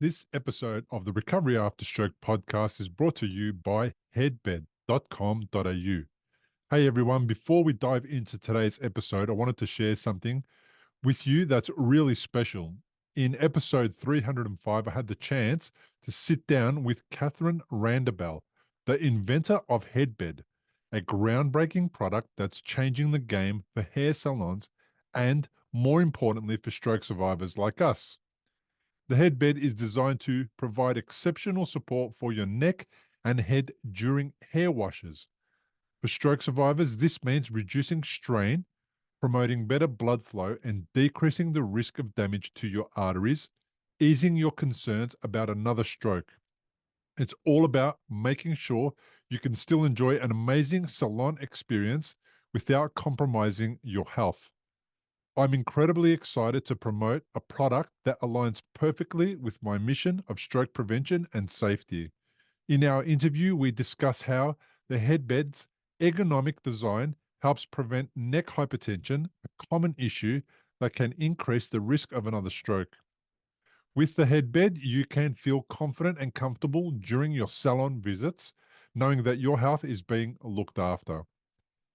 This episode of the Recovery After Stroke podcast is brought to you by headbed.com.au. Hey everyone, before we dive into today's episode, I wanted to share something with you that's really special. In episode 305, I had the chance to sit down with Catherine Randabell, the inventor of Headbed, a groundbreaking product that's changing the game for hair salons and, more importantly, for stroke survivors like us. The headbed is designed to provide exceptional support for your neck and head during hair washes. For stroke survivors, this means reducing strain, promoting better blood flow, and decreasing the risk of damage to your arteries, easing your concerns about another stroke. It's all about making sure you can still enjoy an amazing salon experience without compromising your health. I'm incredibly excited to promote a product that aligns perfectly with my mission of stroke prevention and safety. In our interview, we discuss how the headbed's ergonomic design helps prevent neck hypertension, a common issue that can increase the risk of another stroke. With the headbed, you can feel confident and comfortable during your salon visits, knowing that your health is being looked after.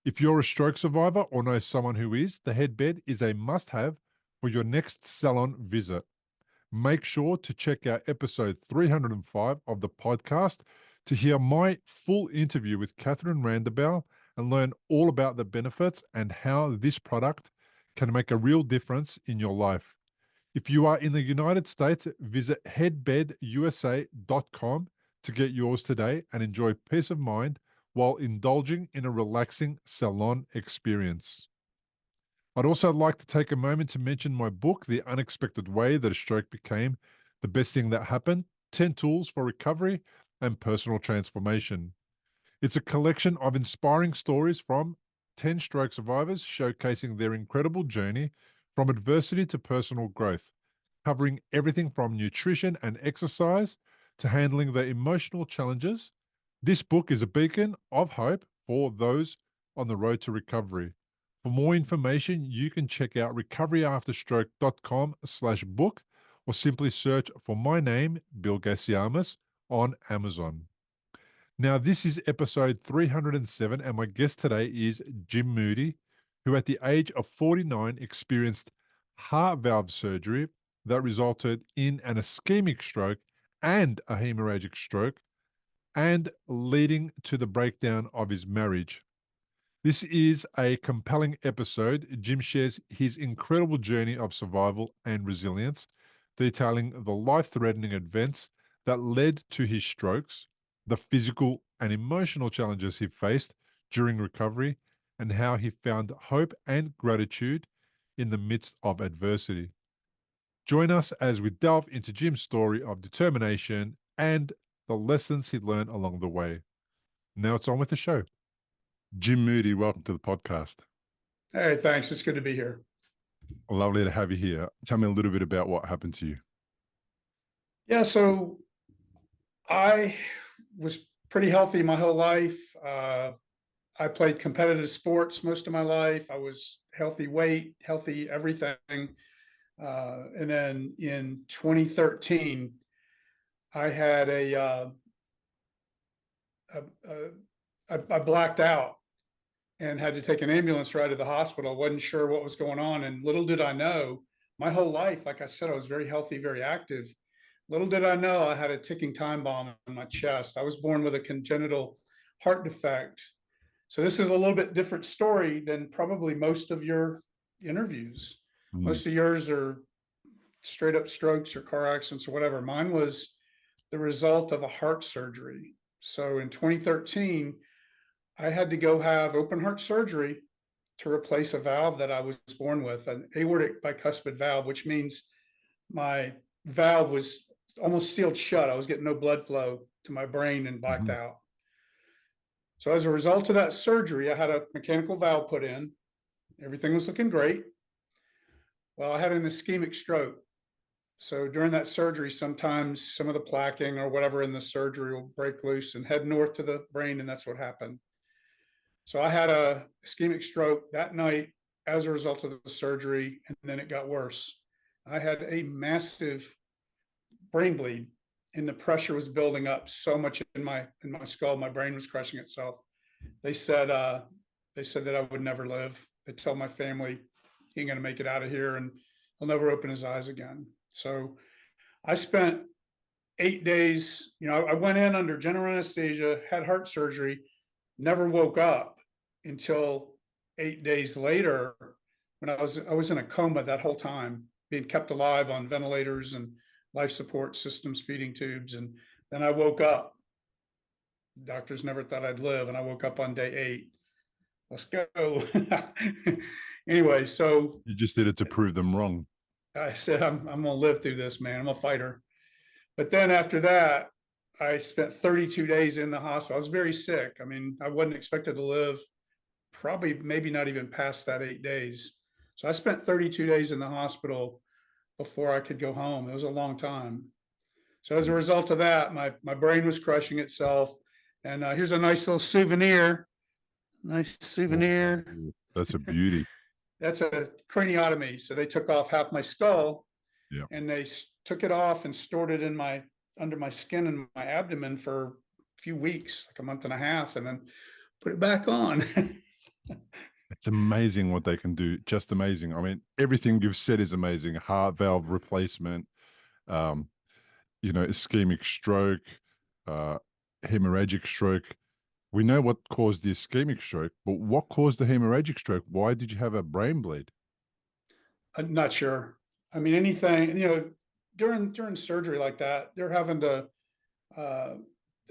If you're a stroke survivor or know someone who is, the headbed is a must have for your next salon visit. Make sure to check out episode 305 of the podcast to hear my full interview with Catherine Randabell and learn all about the benefits and how this product can make a real difference in your life. If you are in the United States, visit headbedusa.com to get yours today and enjoy peace of mind while indulging in a relaxing salon experience. I'd also like to take a moment to mention my book, The Unexpected Way That a Stroke Became the Best Thing That Happened: 10 Tools for Recovery and Personal Transformation. It's a collection of inspiring stories from 10 stroke survivors showcasing their incredible journey from adversity to personal growth, covering everything from nutrition and exercise to handling the emotional challenges. This book is a beacon of hope for those on the road to recovery. For more information, you can check out recoveryafterstroke.com/book or simply search for my name, Bill Gassiamas, on Amazon. Now, this is episode 307, and my guest today is Jim Moody, who at the age of 49 experienced heart valve surgery that resulted in an ischemic stroke and a hemorrhagic stroke, and leading to the breakdown of his marriage. This is a compelling episode. Jim shares his incredible journey of survival and resilience, detailing the life-threatening events that led to his strokes, the physical and emotional challenges he faced during recovery, and how he found hope and gratitude in the midst of adversity. Join us as we delve into Jim's story of determination and the lessons he learned along the way. Now it's on with the show. Jim Moody, welcome to the podcast. Hey, thanks. It's good to be here. Lovely to have you here. Tell me a little bit about what happened to you. Yeah, so I was pretty healthy my whole life. I played competitive sports most of my life. I was healthy weight, healthy everything. And then in 2013, I had I blacked out and had to take an ambulance ride to the hospital. I wasn't sure what was going on. And little did I know, my whole life, like I said, I was very healthy, very active. Little did I know I had a ticking time bomb in my chest. I was born with a congenital heart defect. So this is a little bit different story than probably most of your interviews. Most of yours are straight up strokes or car accidents or whatever. Mine was the result of a heart surgery. So in 2013, I had to go have open heart surgery to replace a valve that I was born with, an aortic bicuspid valve, which means my valve was almost sealed shut. I was getting no blood flow to my brain and blacked out. So as a result of that surgery, I had a mechanical valve put in. Everything was looking great. Well, I had an ischemic stroke. So during that surgery, sometimes some of the plaquing or whatever in the surgery will break loose and head north to the brain, and that's what happened. So I had a ischemic stroke that night as a result of the surgery, and then it got worse. I had a massive brain bleed, and the pressure was building up so much in my skull. My brain was crushing itself. They said that I would never live. They told my family he ain't gonna make it out of here, and he'll never open his eyes again. So I spent 8 days. I went in under general anesthesia, had heart surgery, never woke up until 8 days later, when I was in a coma that whole time, being kept alive on ventilators and life support systems, feeding tubes. And then I woke up. Doctors never thought I'd live, and I woke up on day 8. Let's go. Anyway, so You just did it to prove them wrong. I said, I'm gonna live through this, man. I'm a fighter. But then after that, I spent 32 days in the hospital. I was very sick. I mean, I wasn't expected to live probably maybe not even past that 8 days. So I spent 32 days in the hospital before I could go home. It was a long time. So as a result of that, my brain was crushing itself. And here's a nice little souvenir. Nice souvenir. Ooh, that's a beauty. That's a craniotomy. So they took off half my skull, Yeah. and they took it off and stored it in under my skin and my abdomen for a few weeks, like a month and a half, and then put it back on. It's amazing what they can do. Just amazing. I mean, everything you've said is amazing. Heart valve replacement, ischemic stroke, uh, hemorrhagic stroke. We know what caused the ischemic stroke, but what caused the hemorrhagic stroke? Why did you have a brain bleed? I'm not sure. I mean, anything, during surgery like that, they're having to uh,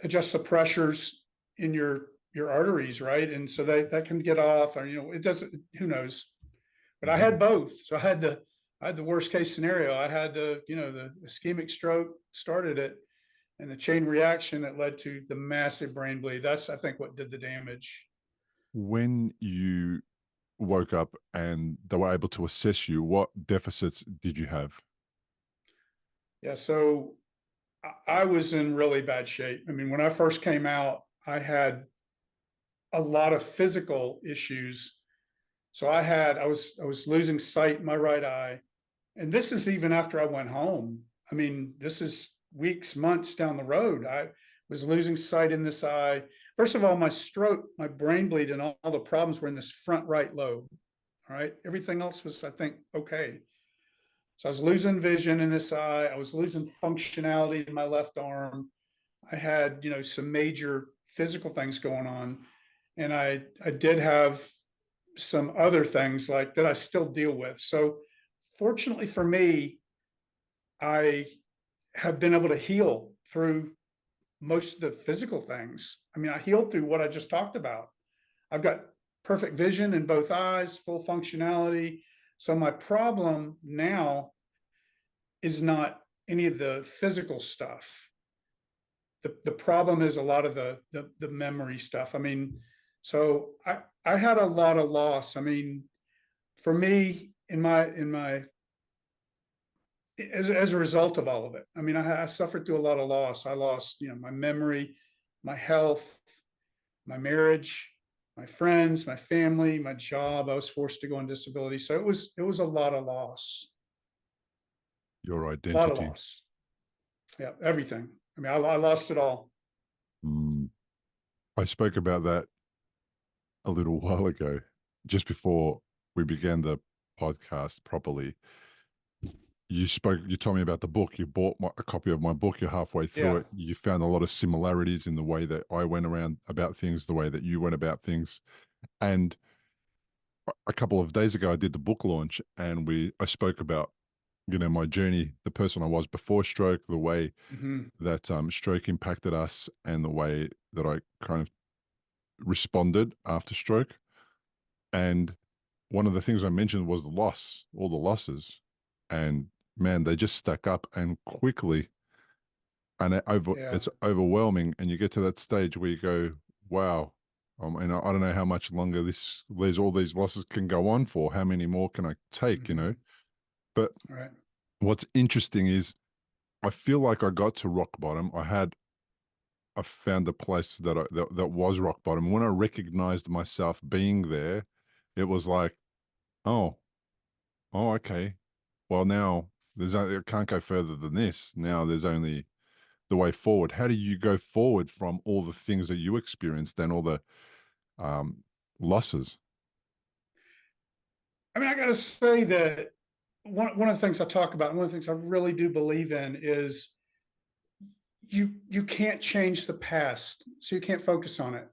adjust the pressures in your arteries, right? And so that can get off, or it doesn't. Who knows? But I had both. So I had the worst case scenario. I had the ischemic stroke started it, and the chain reaction that led to the massive brain bleed. That's, I think, what did the damage. When you woke up and they were able to assess you, what deficits did you have? Yeah. So I was in really bad shape. I mean, when I first came out, I had a lot of physical issues. So I was losing sight in my right eye. And this is even after I went home. I mean, this is weeks, months down the road. I was losing sight in this eye. First of all, my stroke, my brain bleed, and all the problems were in this front right lobe. All right. Everything else was, I think, okay. So I was losing vision in this eye. I was losing functionality in my left arm. I had, some major physical things going on. And I did have some other things like that I still deal with. So fortunately for me, I have been able to heal through most of the physical things. I mean, I healed through what I just talked about. I've got perfect vision in both eyes, full functionality. So my problem now is not any of the physical stuff. The problem is a lot of the memory stuff. I mean, so I had a lot of loss. I mean, for me, as a result of all of it, I mean, I suffered through a lot of loss. I lost, my memory, my health, my marriage, my friends, my family, my job. I was forced to go on disability. So it was a lot of loss. Your A lot of identity. loss. Yeah, everything. I mean, I lost it all. Mm. I spoke about that a little while ago, just before we began the podcast properly. You told me about the book. You bought a copy of my book. You're halfway through Yeah. it. You found a lot of similarities in the way that I went around about things, the way that you went about things. And a couple of days ago, I did the book launch, and I spoke about, my journey, the person I was before stroke, the way Mm-hmm. that stroke impacted us, and the way that I kind of responded after stroke. And one of the things I mentioned was all the losses. And man, they just stack up and quickly. And Yeah. it's overwhelming. And you get to that stage where you go, wow, and I don't know how much longer all these losses can go on for. How many more can I take, Mm-hmm. But All right. what's interesting is I feel like I got to rock bottom. I found a place that was rock bottom. When I recognized myself being there, it was like, oh, okay. Well, now it can't go further than this. Now there's only the way forward. How do you go forward from all the things that you experienced and all the um, losses? I mean, I got to say that one of the things I talk about, and one of the things I really do believe in is you can't change the past, so you can't focus on it.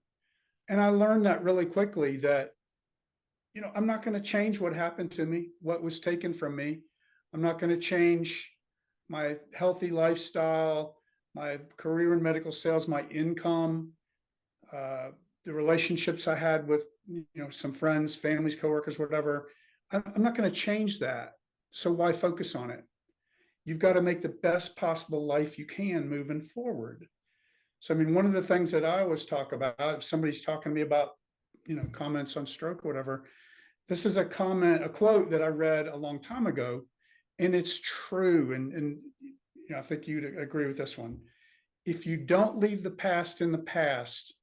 And I learned that really quickly that, I'm not going to change what happened to me, what was taken from me. I'm not going to change my healthy lifestyle, my career in medical sales, my income, the relationships I had with, some friends, families, coworkers, whatever. I'm not going to change that. So why focus on it? You've got to make the best possible life you can moving forward. So, I mean, one of the things that I always talk about, if somebody's talking to me about, comments on stroke or whatever, this is a quote that I read a long time ago, and it's true. And I think you'd agree with this one. If you don't leave the past in the past,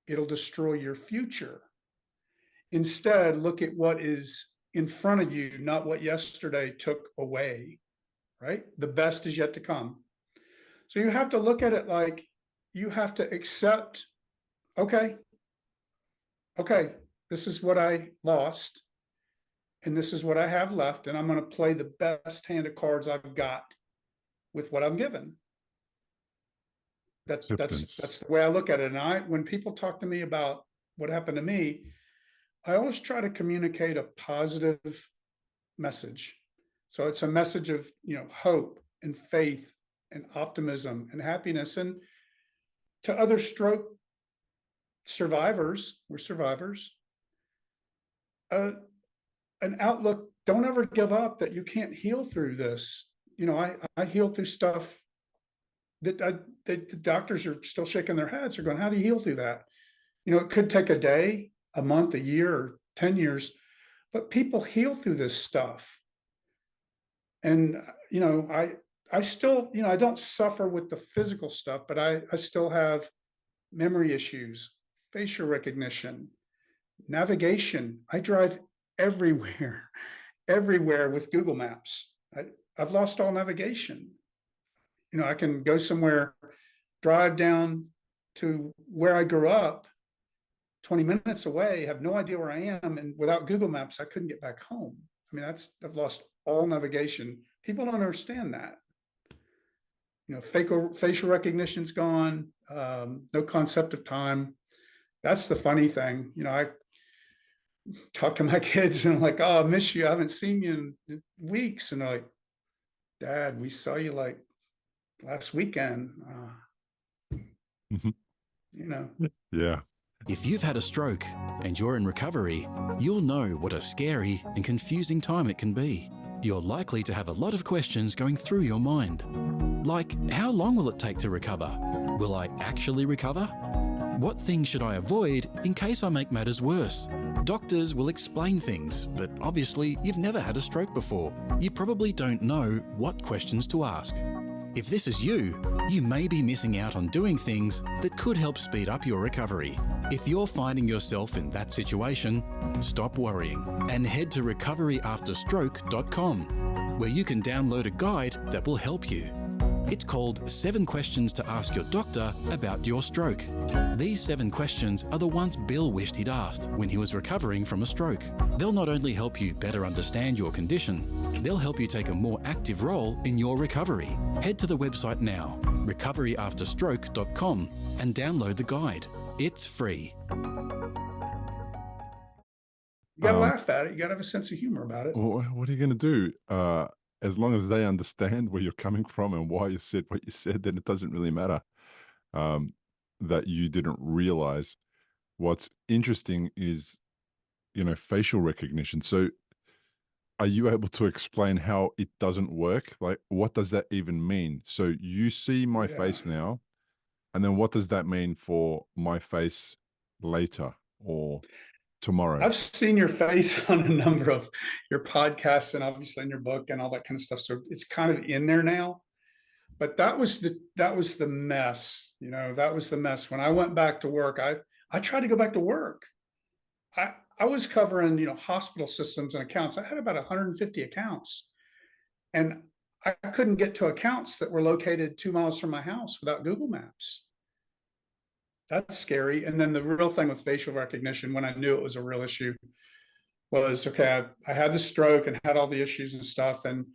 it'll destroy your future. Instead, look at what is in front of you, not what yesterday took away, right? The best is yet to come. So you have to look at it like you have to accept, okay, this is what I lost, and this is what I have left, and I'm going to play the best hand of cards I've got with what I'm given. That's the way I look at it. And when people talk to me about what happened to me, I always try to communicate a positive message. So it's a message of, hope and faith and optimism and happiness. And to other stroke survivors, we're survivors, an outlook, don't ever give up that you can't heal through this. I healed through stuff that the doctors are still shaking their heads. They're going, how do you heal through that? It could take a day, a month, a year, or 10 years, but people heal through this stuff. And, I still, I don't suffer with the physical stuff, but I still have memory issues, facial recognition, navigation. I drive everywhere, everywhere with Google Maps. I've lost all navigation. I can go somewhere, drive down to where I grew up, 20 minutes away, have no idea where I am. And without Google Maps, I couldn't get back home. I mean, I've lost all navigation. People don't understand that. Facial recognition's gone, no concept of time. That's the funny thing. I talk to my kids and I'm like, oh, I miss you. I haven't seen you in weeks. And they're like, Dad, we saw you like last weekend. Yeah. If you've had a stroke and you're in recovery, you'll know what a scary and confusing time it can be. You're likely to have a lot of questions going through your mind. Like, how long will it take to recover? Will I actually recover? What things should I avoid in case I make matters worse? Doctors will explain things, but obviously you've never had a stroke before. You probably don't know what questions to ask. If this is you, you may be missing out on doing things that could help speed up your recovery. If you're finding yourself in that situation, stop worrying and head to recoveryafterstroke.com, where you can download a guide that will help you. It's called 7 Questions to Ask Your Doctor About Your Stroke. These 7 questions are the ones Bill wished he'd asked when he was recovering from a stroke. They'll not only help you better understand your condition, they'll help you take a more active role in your recovery. Head to the website now, recoveryafterstroke.com, and download the guide. It's free. You gotta laugh at it. You gotta have a sense of humor about it. What are you going to do? As long as they understand where you're coming from and why you said what you said, then it doesn't really matter that you didn't realize. What's interesting is, facial recognition. So are you able to explain how it doesn't work? Like, what does that even mean? So you see my face now, and then what does that mean for my face later or tomorrow? I've seen your face on a number of your podcasts and obviously in your book and all that kind of stuff. So it's kind of in there now. But that was the mess. That was the mess. When I went back to work, I tried to go back to work. I was covering, hospital systems and accounts. I had about 150 accounts. And I couldn't get to accounts that were located 2 miles from my house without Google Maps. That's scary. And then the real thing with facial recognition, when I knew it was a real issue, was okay, I had the stroke and had all the issues and stuff, and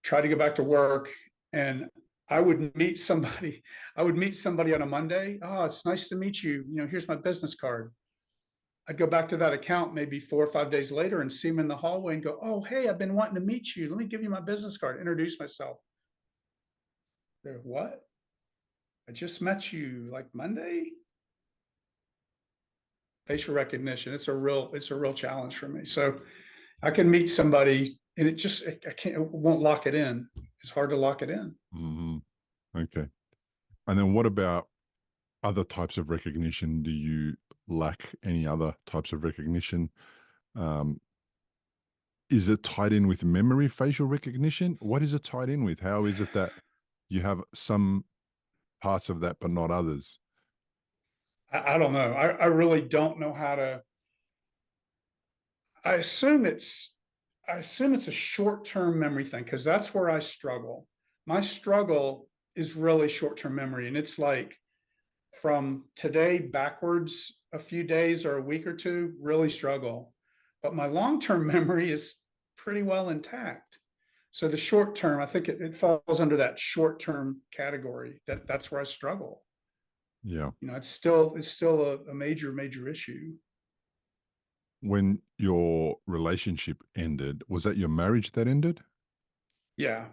tried to go back to work. And I would meet somebody, I would meet somebody on a Monday. Oh, it's nice to meet you. You know, here's my business card. I'd go back to that account maybe 4 or 5 days later and see him in the hallway and go, oh, hey, I've been wanting to meet you. Let me give you my business card, introduce myself. They're, what? I just met you like Monday. Facial recognition. It's a real challenge for me. So I can meet somebody and it won't lock it in. It's hard to lock it in. Mm-hmm. Okay. And then what about other types of recognition? Do you lack any other types of recognition? Is it tied in with memory facial recognition? What is it tied in with? How is it that you have some parts of that but not others? I don't know. I really don't know how to. I assume it's a short-term memory thing, because that's where I struggle. My struggle is really short-term memory, and it's like from today backwards a few days or a week or two, really struggle. But my long-term memory is pretty well intact. So the short term, I think it falls under that short-term category. That's where I struggle. Yeah. You know, it's still a major issue. When your relationship ended, was that your marriage that ended? Yeah.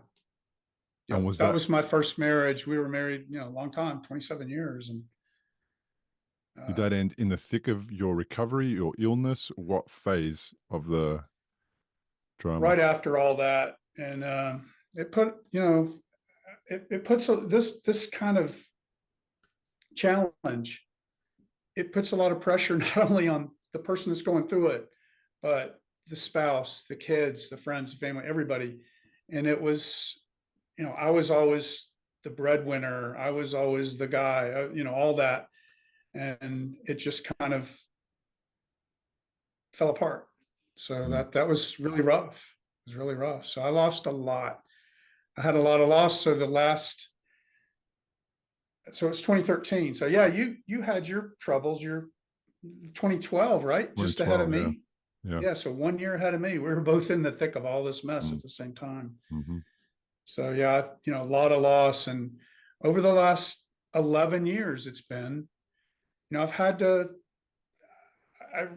And Yeah, was that that, was my first marriage. We were married, a long time, 27 years. And did that end in the thick of your recovery or illness? What phase of the drama? right after all that. And it put, it puts this kind of challenge. It puts a lot of pressure not only on the person that's going through it, but the spouse, the kids, the friends, the family, everybody. And it was, I was always the breadwinner. I was always the guy, all that. And it just kind of fell apart. So that was really rough. It was really rough. So I lost a lot. I had a lot of loss. So so it's 2013. So yeah, you had your troubles. You're 2012, right? Just ahead of 2012, me. yeah. Yeah. So 1 year ahead of me. We were both in the thick of all this mess at the same time. Mm-hmm. So yeah, a lot of loss. And over the last 11 years, it's been, I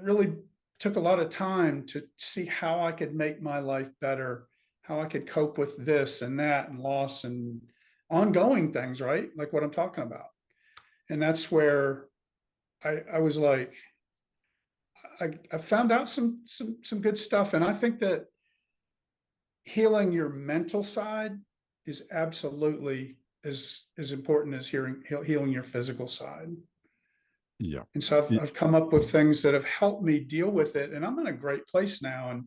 really took a lot of time to see how I could make my life better, how I could cope with this and that and loss and ongoing things, right? Like what I'm talking about. And that's where I was like, I found out some good stuff. And I think that healing your mental side is absolutely as important as healing your physical side. Yeah. And so Yeah. I've come up with things that have helped me deal with it. And I'm in a great place now. And,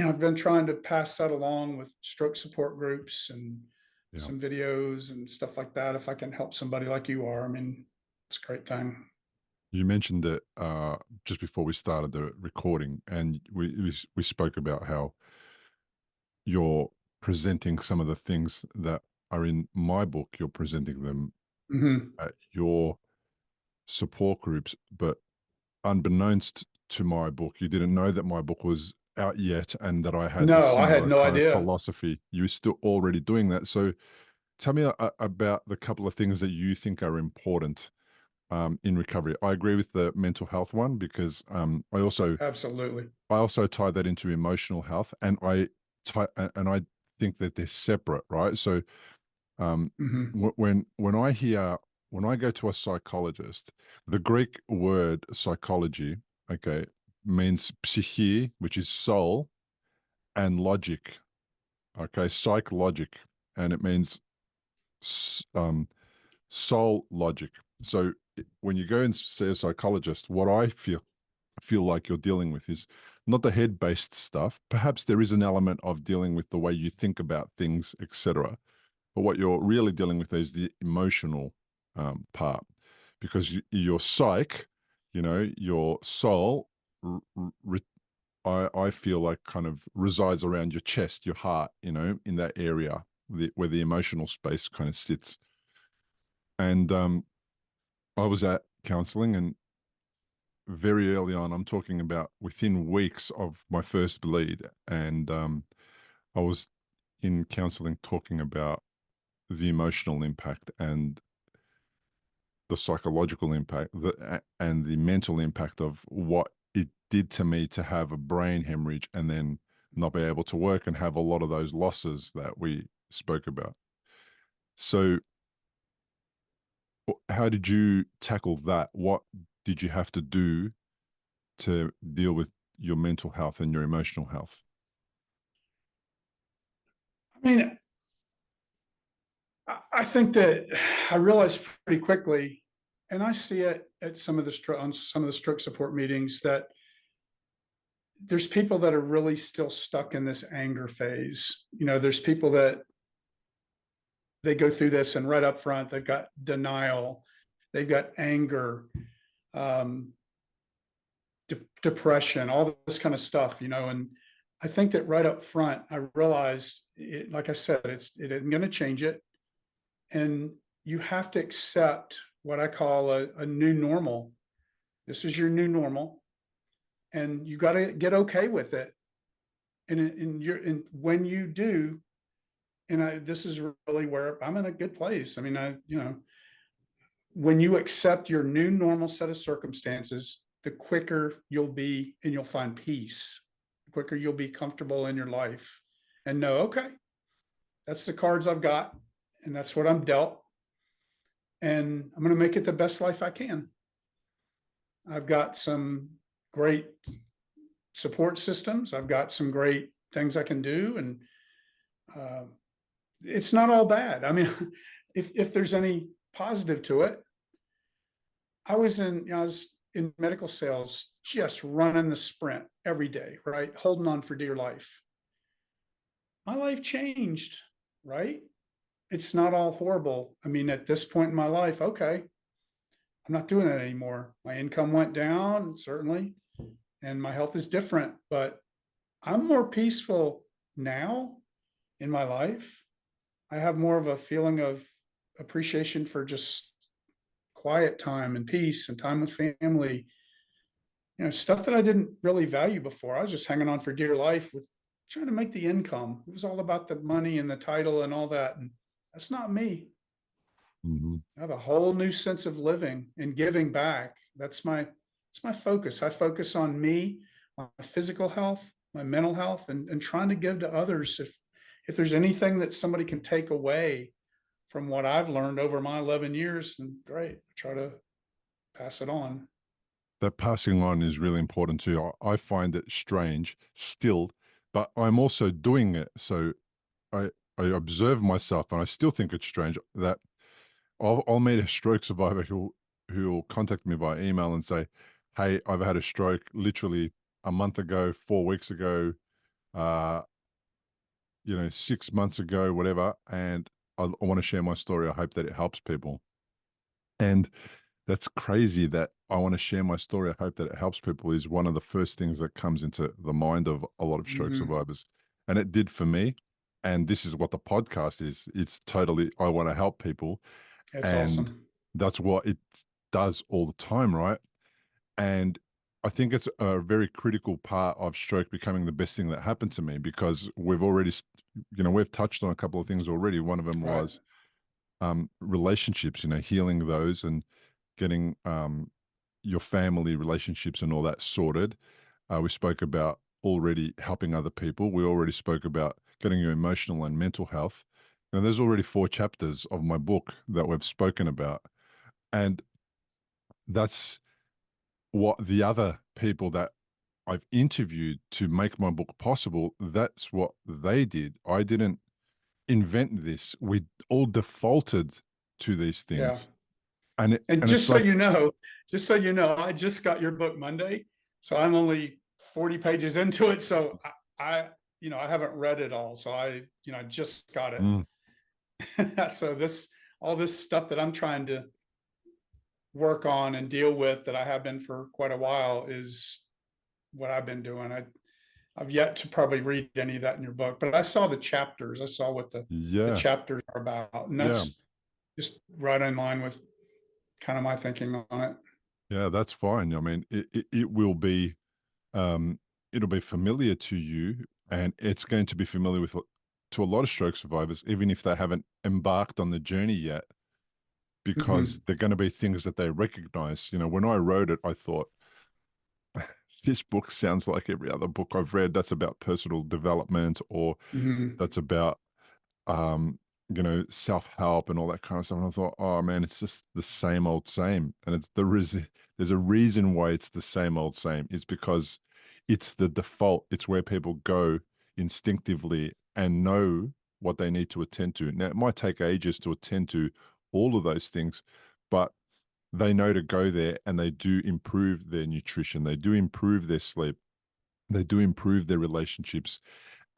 I've been trying to pass that along with stroke support groups and some videos and stuff like that. If I can help somebody like you are, I mean, it's a great thing. You mentioned that just before we started the recording, and we spoke about how you're presenting some of the things that are in my book. You're presenting them at your support groups, but unbeknownst to my book, you didn't know that my book was out yet and that I had this No, I had similar no kind idea. of philosophy. You were still already doing that. So tell me about the couple of things that you think are important in recovery. I agree with the mental health one because Absolutely. I also tie that into emotional health, and I think that they're separate, right? So when I go to a psychologist, the Greek word psychology, okay, means psyche, which is soul, and logic, okay, psych logic, and it means soul logic. So when you go and see a psychologist, what I feel like you're dealing with is not the head-based stuff. Perhaps there is an element of dealing with the way you think about things, etc. But what you're really dealing with is the emotional part, because your psyche, your soul I feel like kind of resides around your chest, your heart, in that area where the emotional space kind of sits. And I was at counseling, and very early on, I'm talking about within weeks of my first bleed, and I was in counseling talking about the emotional impact and the psychological impact and the mental impact of what it did to me to have a brain hemorrhage and then not be able to work and have a lot of those losses that we spoke about. So how did you tackle that? What did you have to do to deal with your mental health and your emotional health? I mean, I think that I realized pretty quickly, and I see it at some of on some of the stroke support meetings, that there's people that are really still stuck in this anger phase. There's people that they go through this, and right up front, they've got denial, they've got anger, depression, all this kind of stuff, and I think that right up front, I realized it, like I said, it isn't going to change it. And you have to accept what I call a new normal. This is your new normal, and you got to get okay with it. And when you do, this is really where I'm in a good place. I mean, when you accept your new normal set of circumstances, the quicker you'll be, and you'll find peace. The quicker you'll be comfortable in your life, and know, okay, that's the cards I've got, and that's what I'm dealt, and I'm going to make it the best life I can. I've got some great support systems. I've got some great things I can do, and it's not all bad. I mean, if there's any positive to it, I was in medical sales, just running the sprint every day, right? Holding on for dear life. My life changed, right? It's not all horrible. I mean, at this point in my life, okay, I'm not doing it anymore. My income went down, certainly, and my health is different, but I'm more peaceful now in my life. I have more of a feeling of appreciation for just quiet time and peace and time with family, stuff that I didn't really value before. I was just hanging on for dear life with trying to make the income. It was all about the money and the title and all that. And that's not me. Mm-hmm. I have a whole new sense of living and giving back. It's my focus. I focus on me, my physical health, my mental health, and trying to give to others. If there's anything that somebody can take away from what I've learned over my 11 years, then great. I try to pass it on. That passing on is really important too. I find it strange still, but I'm also doing it. So I observe myself, and I still think it's strange that I'll meet a stroke survivor who'll contact me via email and say, "Hey, I've had a stroke literally a month ago, 4 weeks ago, 6 months ago, whatever, and I want to share my story. I hope that it helps people." And that's crazy that I want to share my story. I hope that it helps people is one of the first things that comes into the mind of a lot of stroke survivors. And it did for me. And this is what the podcast is. It's totally, I want to help people. That's and awesome. That's what it does all the time, right? And I think it's a very critical part of stroke becoming the best thing that happened to me, because we've already, we've touched on a couple of things already. One of them was relationships, healing those and getting your family relationships and all that sorted. We spoke about already helping other people. We already spoke about getting your emotional and mental health. There's already 4 chapters of my book that we've spoken about. And that's what the other people that I've interviewed to make my book possible, that's what they did. I didn't invent this. We all defaulted to these things. Yeah. And just it's so like, you know, I just got your book Monday, so I'm only 40 pages into it. So I haven't read it all. So I just got it. So all this stuff that I'm trying to work on and deal with, that I have been for quite a while, is what I've been doing. I've yet to probably read any of that in your book, but I saw the chapters. I saw what the Yeah, chapters are about. And yeah, that's just right in line with kind of my thinking on it. yeah. That's fine. I mean, it will be um, it'll be familiar to you, and it's going to be familiar with to a lot of stroke survivors, even if they haven't embarked on the journey yet, because Mhm. they're going to be things that they recognize. You know, when I wrote it, I thought this book sounds like every other book I've read that's about personal development, or Mhm. that's about um, self-help and all that kind of stuff. And I thought, oh man, it's just the same old same. And there's a reason why it's the same old same. It's because it's the default. It's where people go instinctively and know what they need to attend to. Now, it might take ages to attend to all of those things, but they know to go there, and they do improve their nutrition. They do improve their sleep. They do improve their relationships,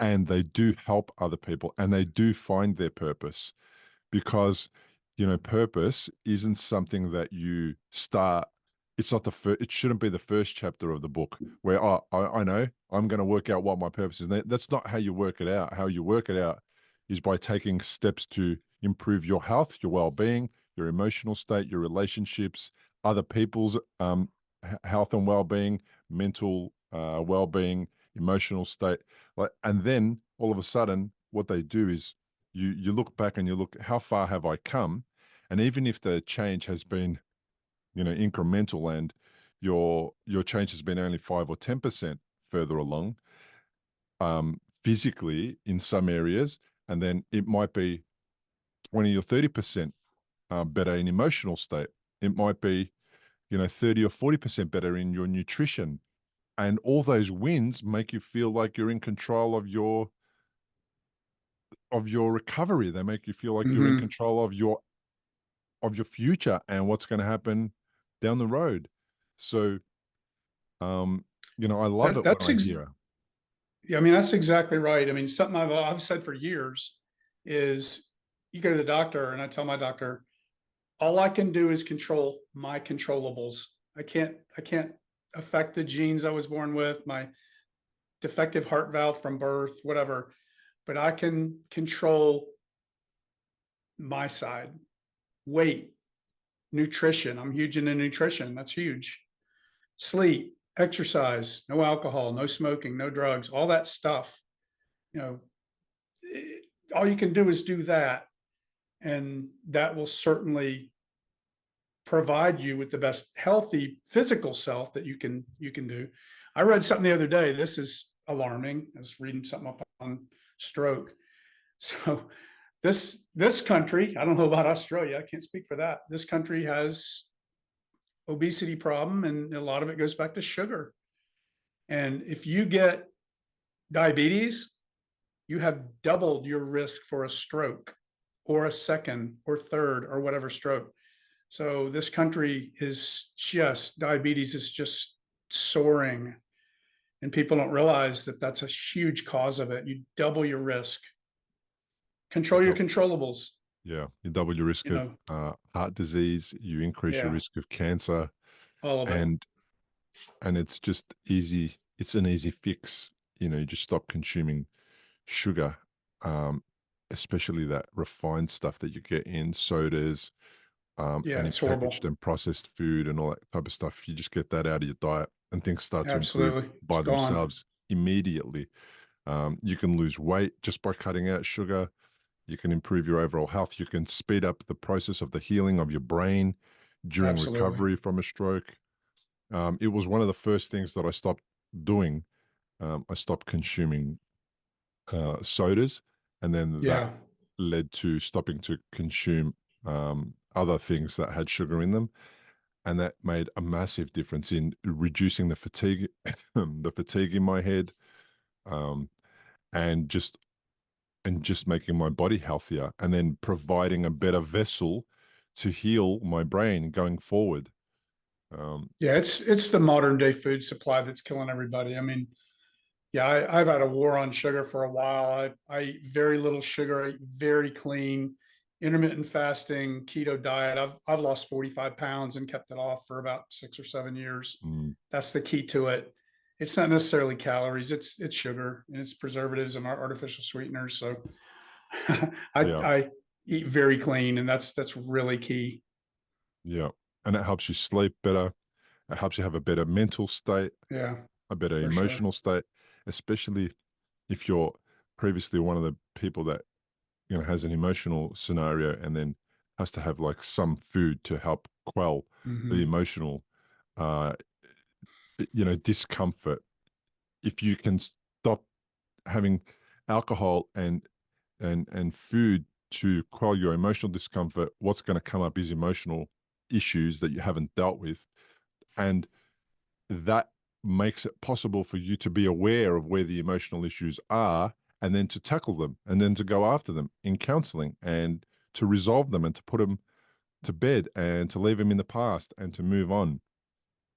and they do help other people, and they do find their purpose. Because purpose isn't something that you start. It's not the first. It shouldn't be the first chapter of the book where, oh, I know I'm going to work out what my purpose is. That's not how you work it out. How you work it out is by taking steps to improve your health, your well-being, your emotional state, your relationships, other people's health and well-being, mental well-being, emotional state. Like, and then all of a sudden, what they do is you look back and you look, how far have I come? And even if the change has been, incremental, and your change has been only 5 or 10% further along, physically in some areas, and then it might be 20 or 30% better in emotional state. It might be, 30 or 40% better in your nutrition. And all those wins make you feel like you're in control of your recovery. They make you feel like you're in Mhm. control of your future and what's going to happen down the road. So, I love That, it when that's I ex- hear. yeah, I mean, that's exactly right. I mean, something I've said for years is you go to the doctor, and I tell my doctor, all I can do is control my controllables. I can't affect the genes I was born with, my defective heart valve from birth, whatever, but I can control my side. Weight, nutrition. I'm huge into nutrition. That's huge. Sleep, exercise, no alcohol, no smoking, no drugs, all that stuff. You know, all you can do is do that, and that will certainly provide you with the best healthy physical self that you can do. I read something the other day. This is alarming. I was reading something up on stroke. So this country, I don't know about Australia, I can't speak for that. This country has obesity problem, and a lot of it goes back to sugar. And if you get diabetes, you have doubled your risk for a stroke or a second or third or whatever stroke. So this country is just, diabetes is just soaring. And people don't realize that that's a huge cause of it. You double your risk. You Control your dou- controllables, Yeah, you double your risk you of know, heart disease. You increase your yeah, risk of cancer, all of it. and it's just easy. It's an easy fix. You just stop consuming sugar, um, especially that refined stuff that you get in sodas, Yeah, and in it's horrible. packaged and processed food and all that type of stuff. You just get that out of your diet, and things start to improve Absolutely. It's by gone. themselves immediately. You can lose weight just by cutting out sugar. You can improve your overall health. You can speed up the process of the healing of your brain during Absolutely. recovery from a stroke. It was one of the first things that I stopped doing. I stopped consuming sodas, and then that Yeah. led to stopping to consume other things that had sugar in them, and that made a massive difference in reducing the fatigue, the fatigue in my head, um, and just making my body healthier, and then providing a better vessel to heal my brain going forward. Yeah, it's the modern day food supply that's killing everybody. I mean, yeah, I've had a war on sugar for a while. I eat very little sugar, I eat very clean, intermittent fasting, keto diet. I've lost 45 pounds and kept it off for about 6 or 7 years. Mm, That's the key to it. it's not necessarily calories. It's sugar and it's preservatives and artificial sweeteners. So Yeah. I eat very clean, and that's really key. Yeah. And it helps you sleep better. It helps you have a better mental state, Yeah, a better for sure. emotional state, especially if you're previously one of the people that, has an emotional scenario and then has to have like some food to help quell the Hmm. emotional, uh, discomfort. If you can stop having alcohol and food to quell your emotional discomfort, what's going to come up is emotional issues that you haven't dealt with. And that makes it possible for you to be aware of where the emotional issues are and then to tackle them and then to go after them in counseling and to resolve them and to put them to bed and to leave them in the past and to move on.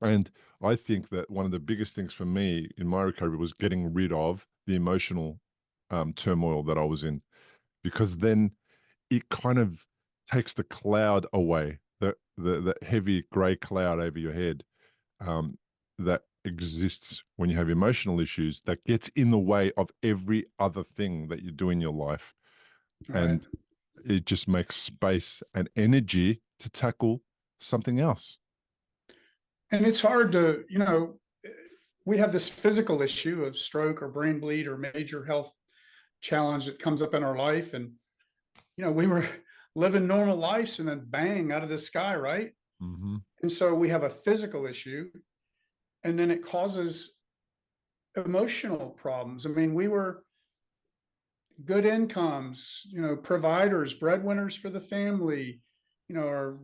And I think that one of the biggest things for me in my recovery was getting rid of the emotional turmoil that I was in, because then it kind of takes the cloud away, the heavy gray cloud over your head, that exists when you have emotional issues that gets in the way of every other thing that you do in your life. Right. And it just makes space and energy to tackle something else. And it's hard to, we have this physical issue of stroke or brain bleed or major health challenge that comes up in our life. And, we were living normal lives and then bang, out of the sky, right? Mm-hmm. And so we have a physical issue, and then it causes emotional problems. I mean, we were good incomes, providers, breadwinners for the family, or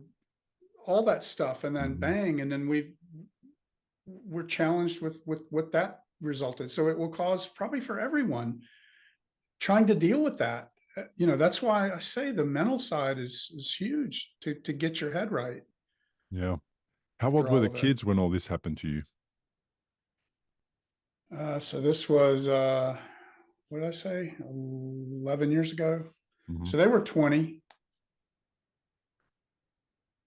all that stuff. And then Mm-hmm. bang, and then we're challenged with what that resulted. So it will cause, probably for everyone, trying to deal with that. That's why I say the mental side is huge to get your head right Yeah. How old after were all the of it. kids when all this happened to you? So this was, what did I say? 11 years ago. Mm-hmm. So they were 20.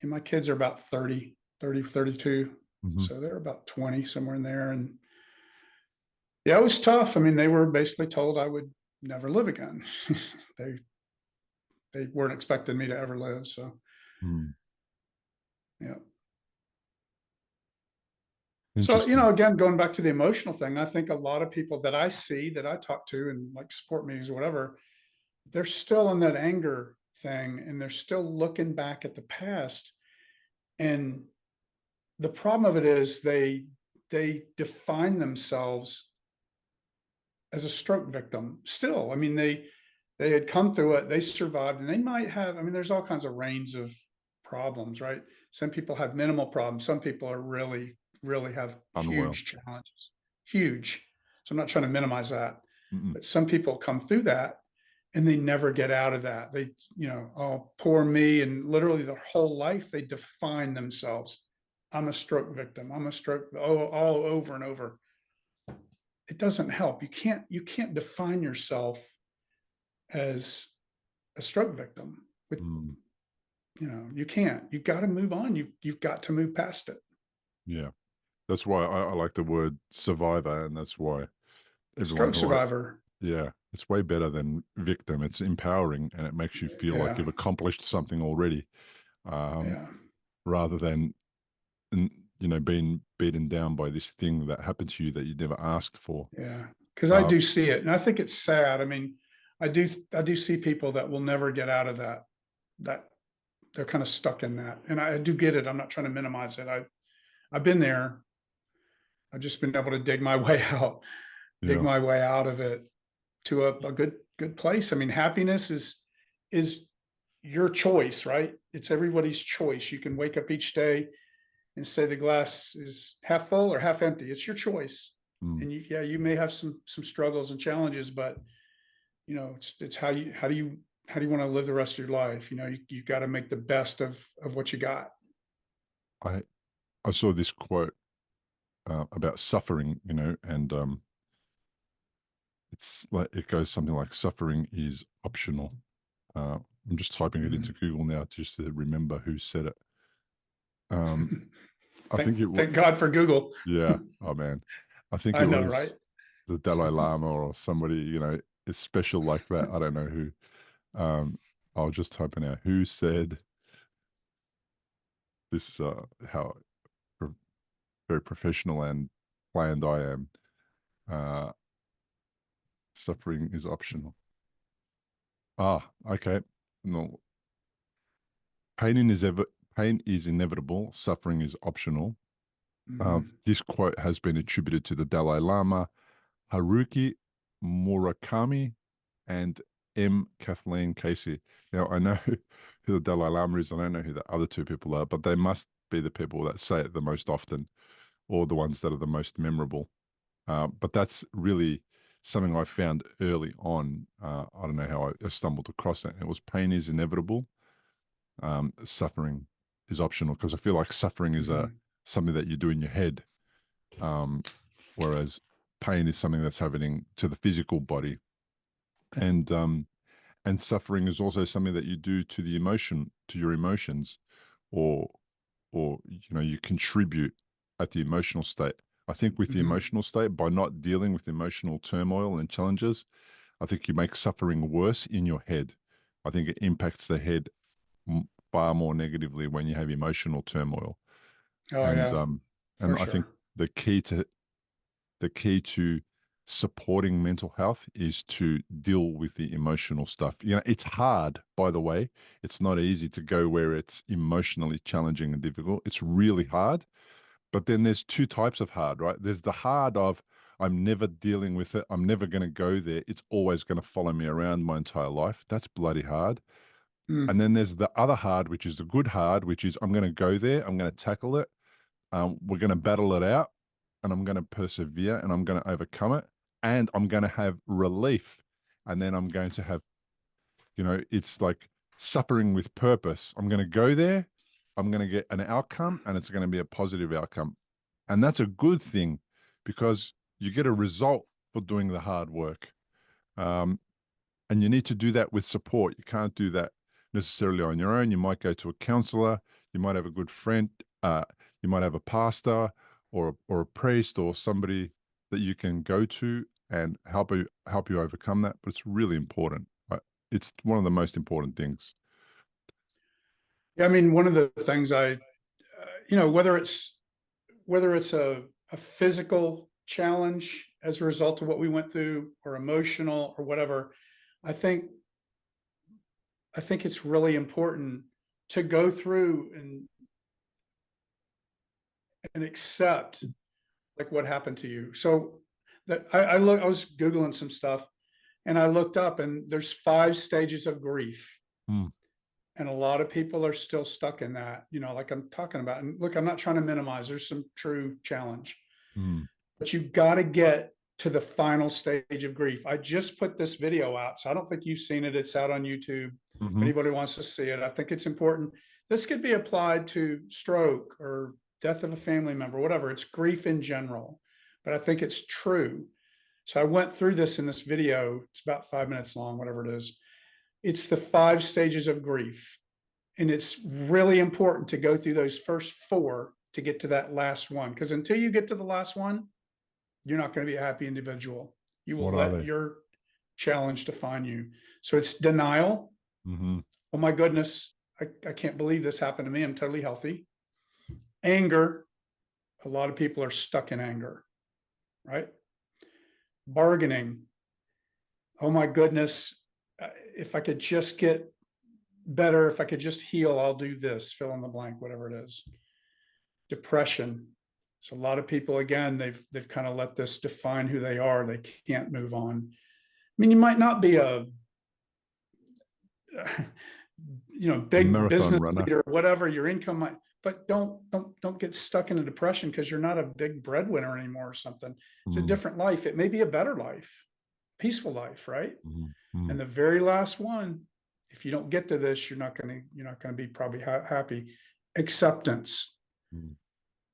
And my kids are about 30, 32. Mm-hmm. So they're about 20, somewhere in there. And yeah, it was tough. I mean, they were basically told I would never live again. they weren't expecting me to ever live. So Mm. yeah. So, Interesting. again, going back to the emotional thing, I think a lot of people that I see, that I talk to and like support meetings or whatever, they're still in that anger thing and they're still looking back at the past. And the problem of it is they define themselves as a stroke victim still. I mean, they had come through it, they survived, and they might have, I mean, there's all kinds of range of problems, right? Some people have minimal problems. Some people are really, really have Unwell. huge challenges, huge. So I'm not trying to minimize that, Mm-mm. but some people come through that and they never get out of that. They, oh, poor me. And literally their whole life, they define themselves. I'm a stroke victim. I'm a stroke, all over and over. It doesn't help. You can't define yourself as a stroke victim with, Mm. you can't. You've got to move on. You've got to move past it. Yeah. That's why I like the word survivor, and that's why everyone Stroke who survivor. yeah, it's way better than victim. It's empowering and it makes you feel like Yeah. you've accomplished something already, Yeah. rather than, being beaten down by this thing that happened to you that you never asked for. Yeah. Because I do see it. And I think it's sad. I mean, I do see people that will never get out of that they're kind of stuck in that. And I do get it. I'm not trying to minimize it. I've been there. I've just been able to dig my way out, dig Yeah. my way out of it to a good place. I mean, happiness is your choice, right? It's everybody's choice. You can wake up each day and say the glass is half full or half empty. It's your choice. Mm. And you may have some struggles and challenges, but it's how do you want to live the rest of your life? You've got to make the best of what you got. I saw this quote about suffering, and it's like, it goes something like, suffering is optional. I'm just typing it into Google now just to remember who said it. I think it was, Thank God for Google. yeah. Oh man. I think I it know, right? was the Dalai Lama or somebody, is special like that. I don't know who. I'll just type in out who said this, how pro- very professional and planned I am. Uh, Suffering is optional. Okay. No, pain is inevitable. Suffering is optional. Mhm. This quote has been attributed to the Dalai Lama, Haruki Murakami, and M. Kathleen Casey. Now, I know who the Dalai Lama is. I don't know who the other two people are, but they must be the people that say it the most often or the ones that are the most memorable. But that's really something I found early on. I don't know how I stumbled across it. It was pain is inevitable. Suffering is optional, because I feel like suffering is Mhm. something that you do in your head, whereas pain is something that's happening to the physical body, and suffering is also something that you do to your emotions, or you contribute at the emotional state. I think with the Mhm. emotional state, by not dealing with emotional turmoil and challenges, I think you make suffering worse in your head. I think it impacts the head far more negatively when you have emotional turmoil. Oh And yeah, and for I think sure. the key to supporting mental health is to deal with the emotional stuff. It's hard, by the way. It's not easy to go where it's emotionally challenging and difficult. It's really hard. But then there's two types of hard, right? There's the hard of, I'm never dealing with it. I'm never going to go there. It's always going to follow me around my entire life. That's bloody hard. And Mm. then there's the other hard, which is the good hard, which is, I'm going to go there. I'm going to tackle it. We're going to battle it out, and I'm going to persevere, and I'm going to overcome it, and I'm going to have relief. And then I'm going to have, it's like suffering with purpose. I'm going to go there. I'm going to get an outcome, and it's going to be a positive outcome. And that's a good thing, because you get a result for doing the hard work. Um, and you need to do that with support. You can't do that necessarily on your own. You might go to a counselor. You might have a good friend. You might have a pastor or a priest or somebody that you can go to and help you overcome that. But it's really important. It's one of the most important things. Yeah, I mean, one of the things whether it's a physical challenge as a result of what we went through, or emotional or whatever, I think I think it's really important to go through and accept like what happened to you. So that I was Googling some stuff, and I looked up, and there's 5 stages of grief. Mm, And a lot of people are still stuck in that, like I'm talking about. And look, I'm not trying to minimize, there's some true challenge, mm, but you've got to get to the final stage of grief. I just put this video out, so I don't think you've seen it. It's out on YouTube. If mhm. anybody wants to see it, I think it's important. This could be applied to stroke or death of a family member, whatever. It's grief in general, but I think it's true. So I went through this in this video. It's about 5 minutes long, whatever it is. It's the 5 stages of grief. And it's really important to go through those first 4 to get to that last one. Because until you get to the last one, you're not going to be a happy individual. You will What are let they? your challenge define you. So it's denial. Mm-hmm. Oh my goodness, I can't believe this happened to me. I'm totally healthy. Anger. A lot of people are stuck in anger, right? Bargaining. Oh my goodness, if I could just get better, if I could just heal, I'll do this, fill in the blank, whatever it is. Depression. So a lot of people, again, they've kind of let this define who they are. They can't move on. I mean, you might not be a A big marathon business runner. leader, whatever your income might, but don't get stuck in a depression because you're not a big breadwinner anymore or something. It's a Mm, different life. It may be a better life, peaceful life, right? mm, mm, And the very last one, if you don't get to this, you're not going to be probably happy. Acceptance. mm,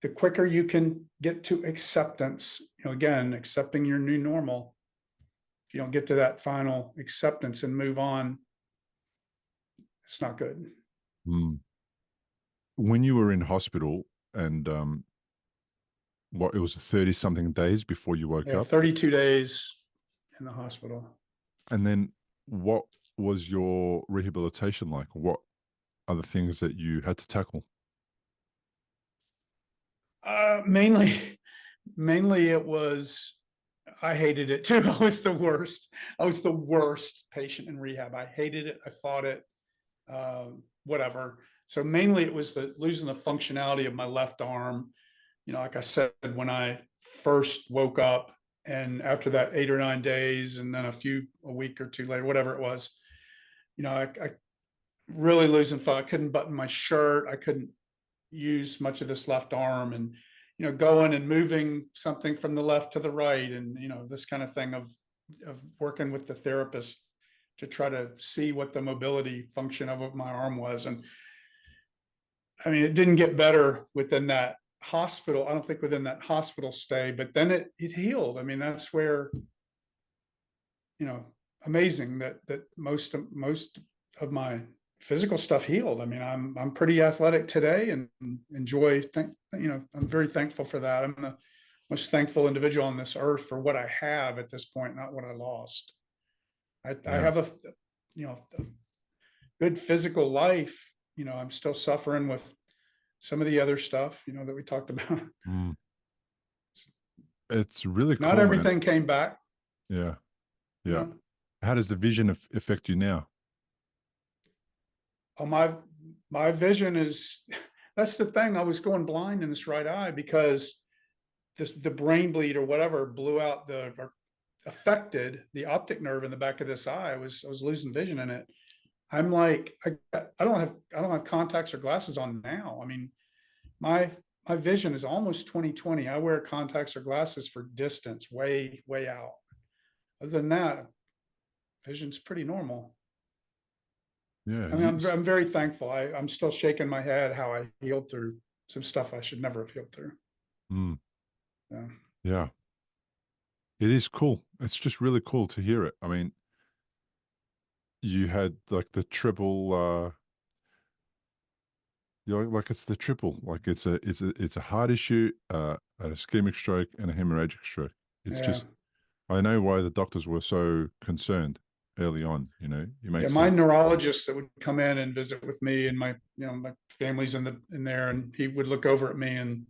The quicker you can get to acceptance, again, accepting your new normal. If you don't get to that final acceptance and move on, it's not good. mm. When you were in hospital, and what, it was 30 something days before you woke Yeah, up. 32 days in the hospital. And then what was your rehabilitation like? What are the things that you had to tackle? Mainly it was, I hated it too. I was the worst. I was the worst patient in rehab. I hated it. I fought it, whatever. So mainly it was the losing the functionality of my left arm. You know, like I said, when I first woke up, and after that 8 or 9 days, and then a week or two later, whatever it was, you know, I really losing fun. I couldn't button my shirt. I couldn't use much of this left arm, and you know, going and moving something from the left to the right, and you know, this kind of thing of working with the therapist to try to see what the mobility function of my arm was. And I mean, it didn't get better within that hospital. I don't think within that hospital stay, but then it healed. I mean, that's where, you know, amazing that most of my physical stuff healed. I mean, I'm pretty athletic today and enjoy, you know, I'm very thankful for that. I'm the most thankful individual on this earth for what I have at this point, not what I lost. I have a, you know, a good physical life. You know, I'm still suffering with some of the other stuff, you know, that we talked about. Mm. It's really cool. Not everything came back. Yeah. You Yeah. know? How does the vision affect you now? Oh, my vision is, that's the thing. I was going blind in this right eye because the brain bleed or whatever blew out or affected the optic nerve in the back of this eye. I was losing vision in it. I'm like, I don't have contacts or glasses on now. I mean, my vision is almost 20/20. I wear contacts or glasses for distance, way out. Other than that, vision's pretty normal. Yeah. I mean, I'm very thankful. I'm still shaking my head how I healed through some stuff I should never have healed through. Mm. Yeah. Yeah. It is cool. It's just really cool to hear it. I mean, you had like the triple, you know, like it's the triple, like it's a heart issue, an ischemic stroke, and a hemorrhagic stroke. It's Yeah. just, I know why the doctors were so concerned early on. You know, you Yeah, make my sense. neurologist that would come in and visit with me, and my, you know, my family's in there, and he would look over at me and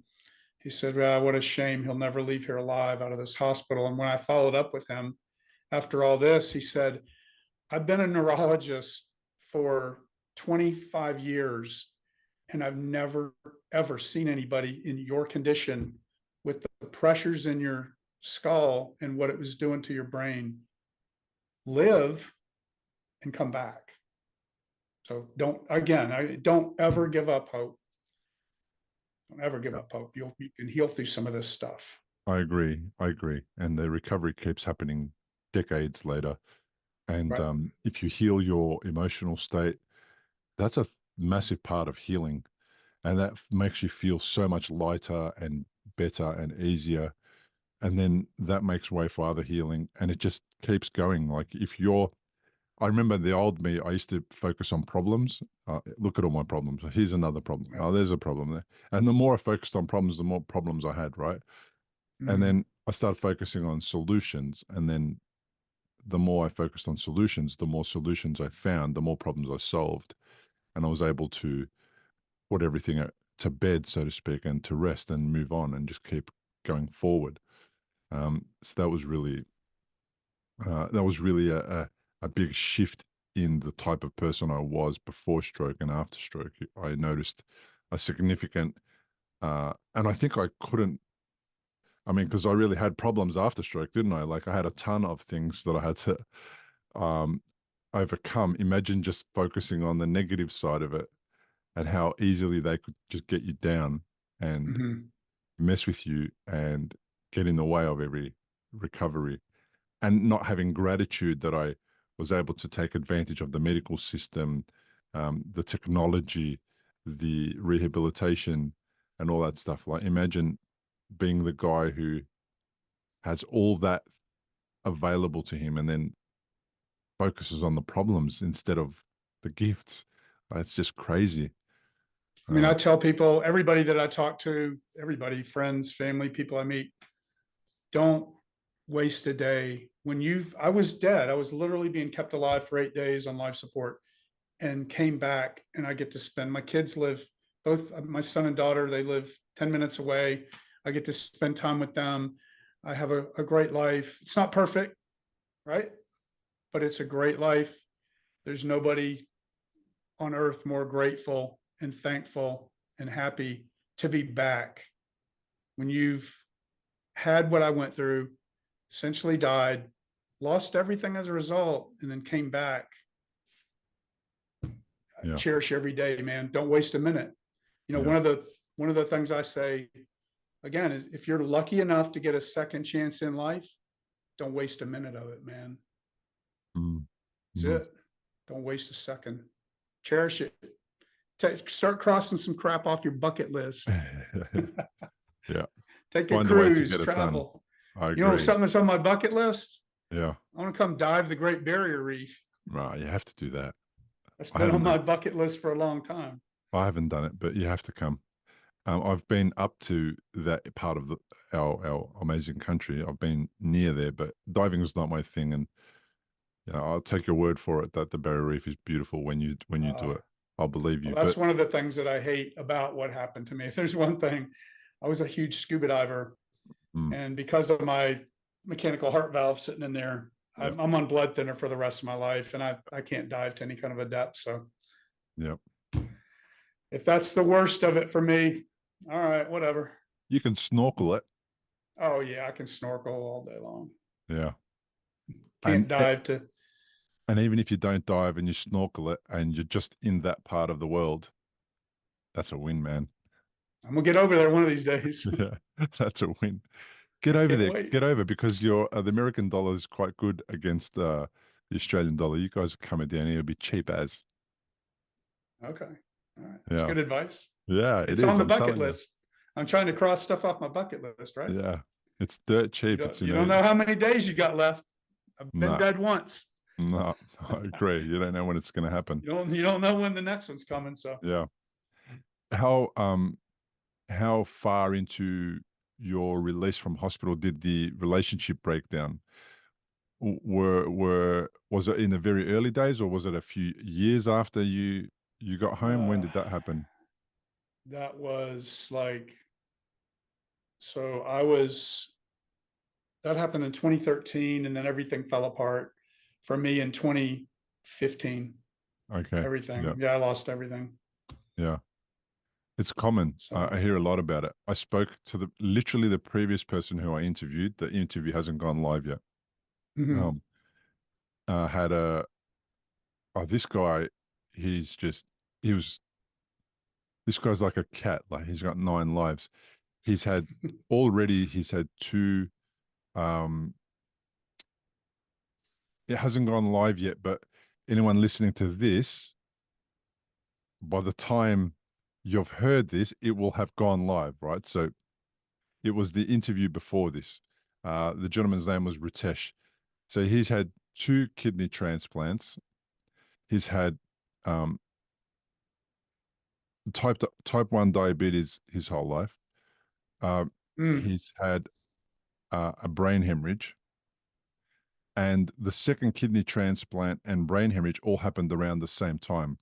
he said, well, what a shame he'll never leave here alive out of this hospital. And when I followed up with him after all this, he said, I've been a neurologist for 25 years, and I've never, ever seen anybody in your condition with the pressures in your skull and what it was doing to your brain live and come back. So don't ever give up hope. Don't ever give up hope. You can heal through some of this stuff. I agree. I agree. And the recovery keeps happening decades later. And Right. if you heal your emotional state, that's a massive part of healing. And that makes you feel so much lighter and better and easier. And then that makes way for other healing. And it just keeps going. Like if you're, I remember the old me, I used to focus on problems. Look at all my problems. Here's another problem. Right. Oh, there's a problem there. And the more I focused on problems, the more problems I had, right? And Mhm. then I started focusing on solutions. And then the more I focused on solutions, the more solutions I found, the more problems I solved. And I was able to put everything to bed, so to speak, and to rest and move on and just keep going forward. So that was really a big shift in the type of person I was before stroke and after stroke. I noticed a significant, and I think I couldn't, I mean, because I really had problems after stroke, didn't I? Like I had a ton of things that I had to um, overcome. Imagine just focusing on the negative side of it and how easily they could just get you down and Mhm. mess with you and get in the way of every recovery. And not having gratitude that I was able to take advantage of the medical system, the technology, the rehabilitation, and all that stuff. Like, imagine being the guy who has all that available to him and then focuses on the problems instead of the gifts. It's just crazy. I mean, I tell people, everybody that I talk to, everybody, friends, family, people I meet, don't waste a day. I was dead. I was literally being kept alive for 8 days on life support and came back, and I get to spend, my kids live, both my son and daughter, they live 10 minutes away. I get to spend time with them. I have a great life. It's not perfect, right? But it's a great life. There's nobody on earth more grateful and thankful and happy to be back. When you've had what I went through, essentially died, lost everything as a result, and then came back. Yeah. Cherish every day, man. Don't waste a minute. You know, Yeah. one of the things I say again is, if you're lucky enough to get a second chance in life, don't waste a minute of it, man. That's it. Don't waste a second. Cherish it. Start crossing some crap off your bucket list. Yeah. Take a Find a way to cruise, get it done. travel. I agree. You know, something that's on my bucket list? Yeah. I want to come dive the Great Barrier Reef. Right. You have to do that. That's been on my bucket list for a long time. I haven't done it, but you have to come. I've been up to that part of our amazing country. I've been near there, but diving is not my thing. And I'll take your word for it that the Barrier Reef is beautiful when you do it. I'll believe you. Well, that's one of the things that I hate about what happened to me. If there's one thing, I was a huge scuba diver, and because of my mechanical heart valve sitting in there, I'm on blood thinner for the rest of my life, and I can't dive to any kind of a depth. So, if that's the worst of it for me, all right, whatever. You can snorkel it. Oh yeah, I can snorkel all day long. Yeah. Can't dive to. And even if you don't dive and you snorkel it and you're just in that part of the world, that's a win, man. I'm gonna get over there one of these days. Yeah, that's a win. Get over there. Wait. Get over, because the American dollar is quite good against the Australian dollar. You guys are coming down here, it'll be cheap as. Okay. All right. That's good advice. Yeah, it's on the bucket list. I'm trying to cross stuff off my bucket list, right? Yeah. It's dirt cheap. You don't know how many days you got left. I've been dead once. No, I agree. You don't know when it's going to happen. You don't know when the next one's coming. So yeah. How far into your release from hospital did the relationship break down? Was it in the very early days, or was it a few years after you got home? When did that happen? That was like, that happened in 2013, and then everything fell apart for me in 2015. Okay. Everything. Yeah, I lost everything. Yeah. It's common. So, I hear a lot about it. I spoke to literally the previous person who I interviewed. The interview hasn't gone live yet. This guy, this guy's like a cat. Like, he's got 9 lives. He's had two, it hasn't gone live yet, but anyone listening to this, by the time you've heard this, it will have gone live, right? So it was the interview before this. The gentleman's name was Ritesh. So he's had 2 kidney transplants. He's had type 1 diabetes his whole life. He's had a brain hemorrhage. And the second kidney transplant and brain hemorrhage all happened around the same time.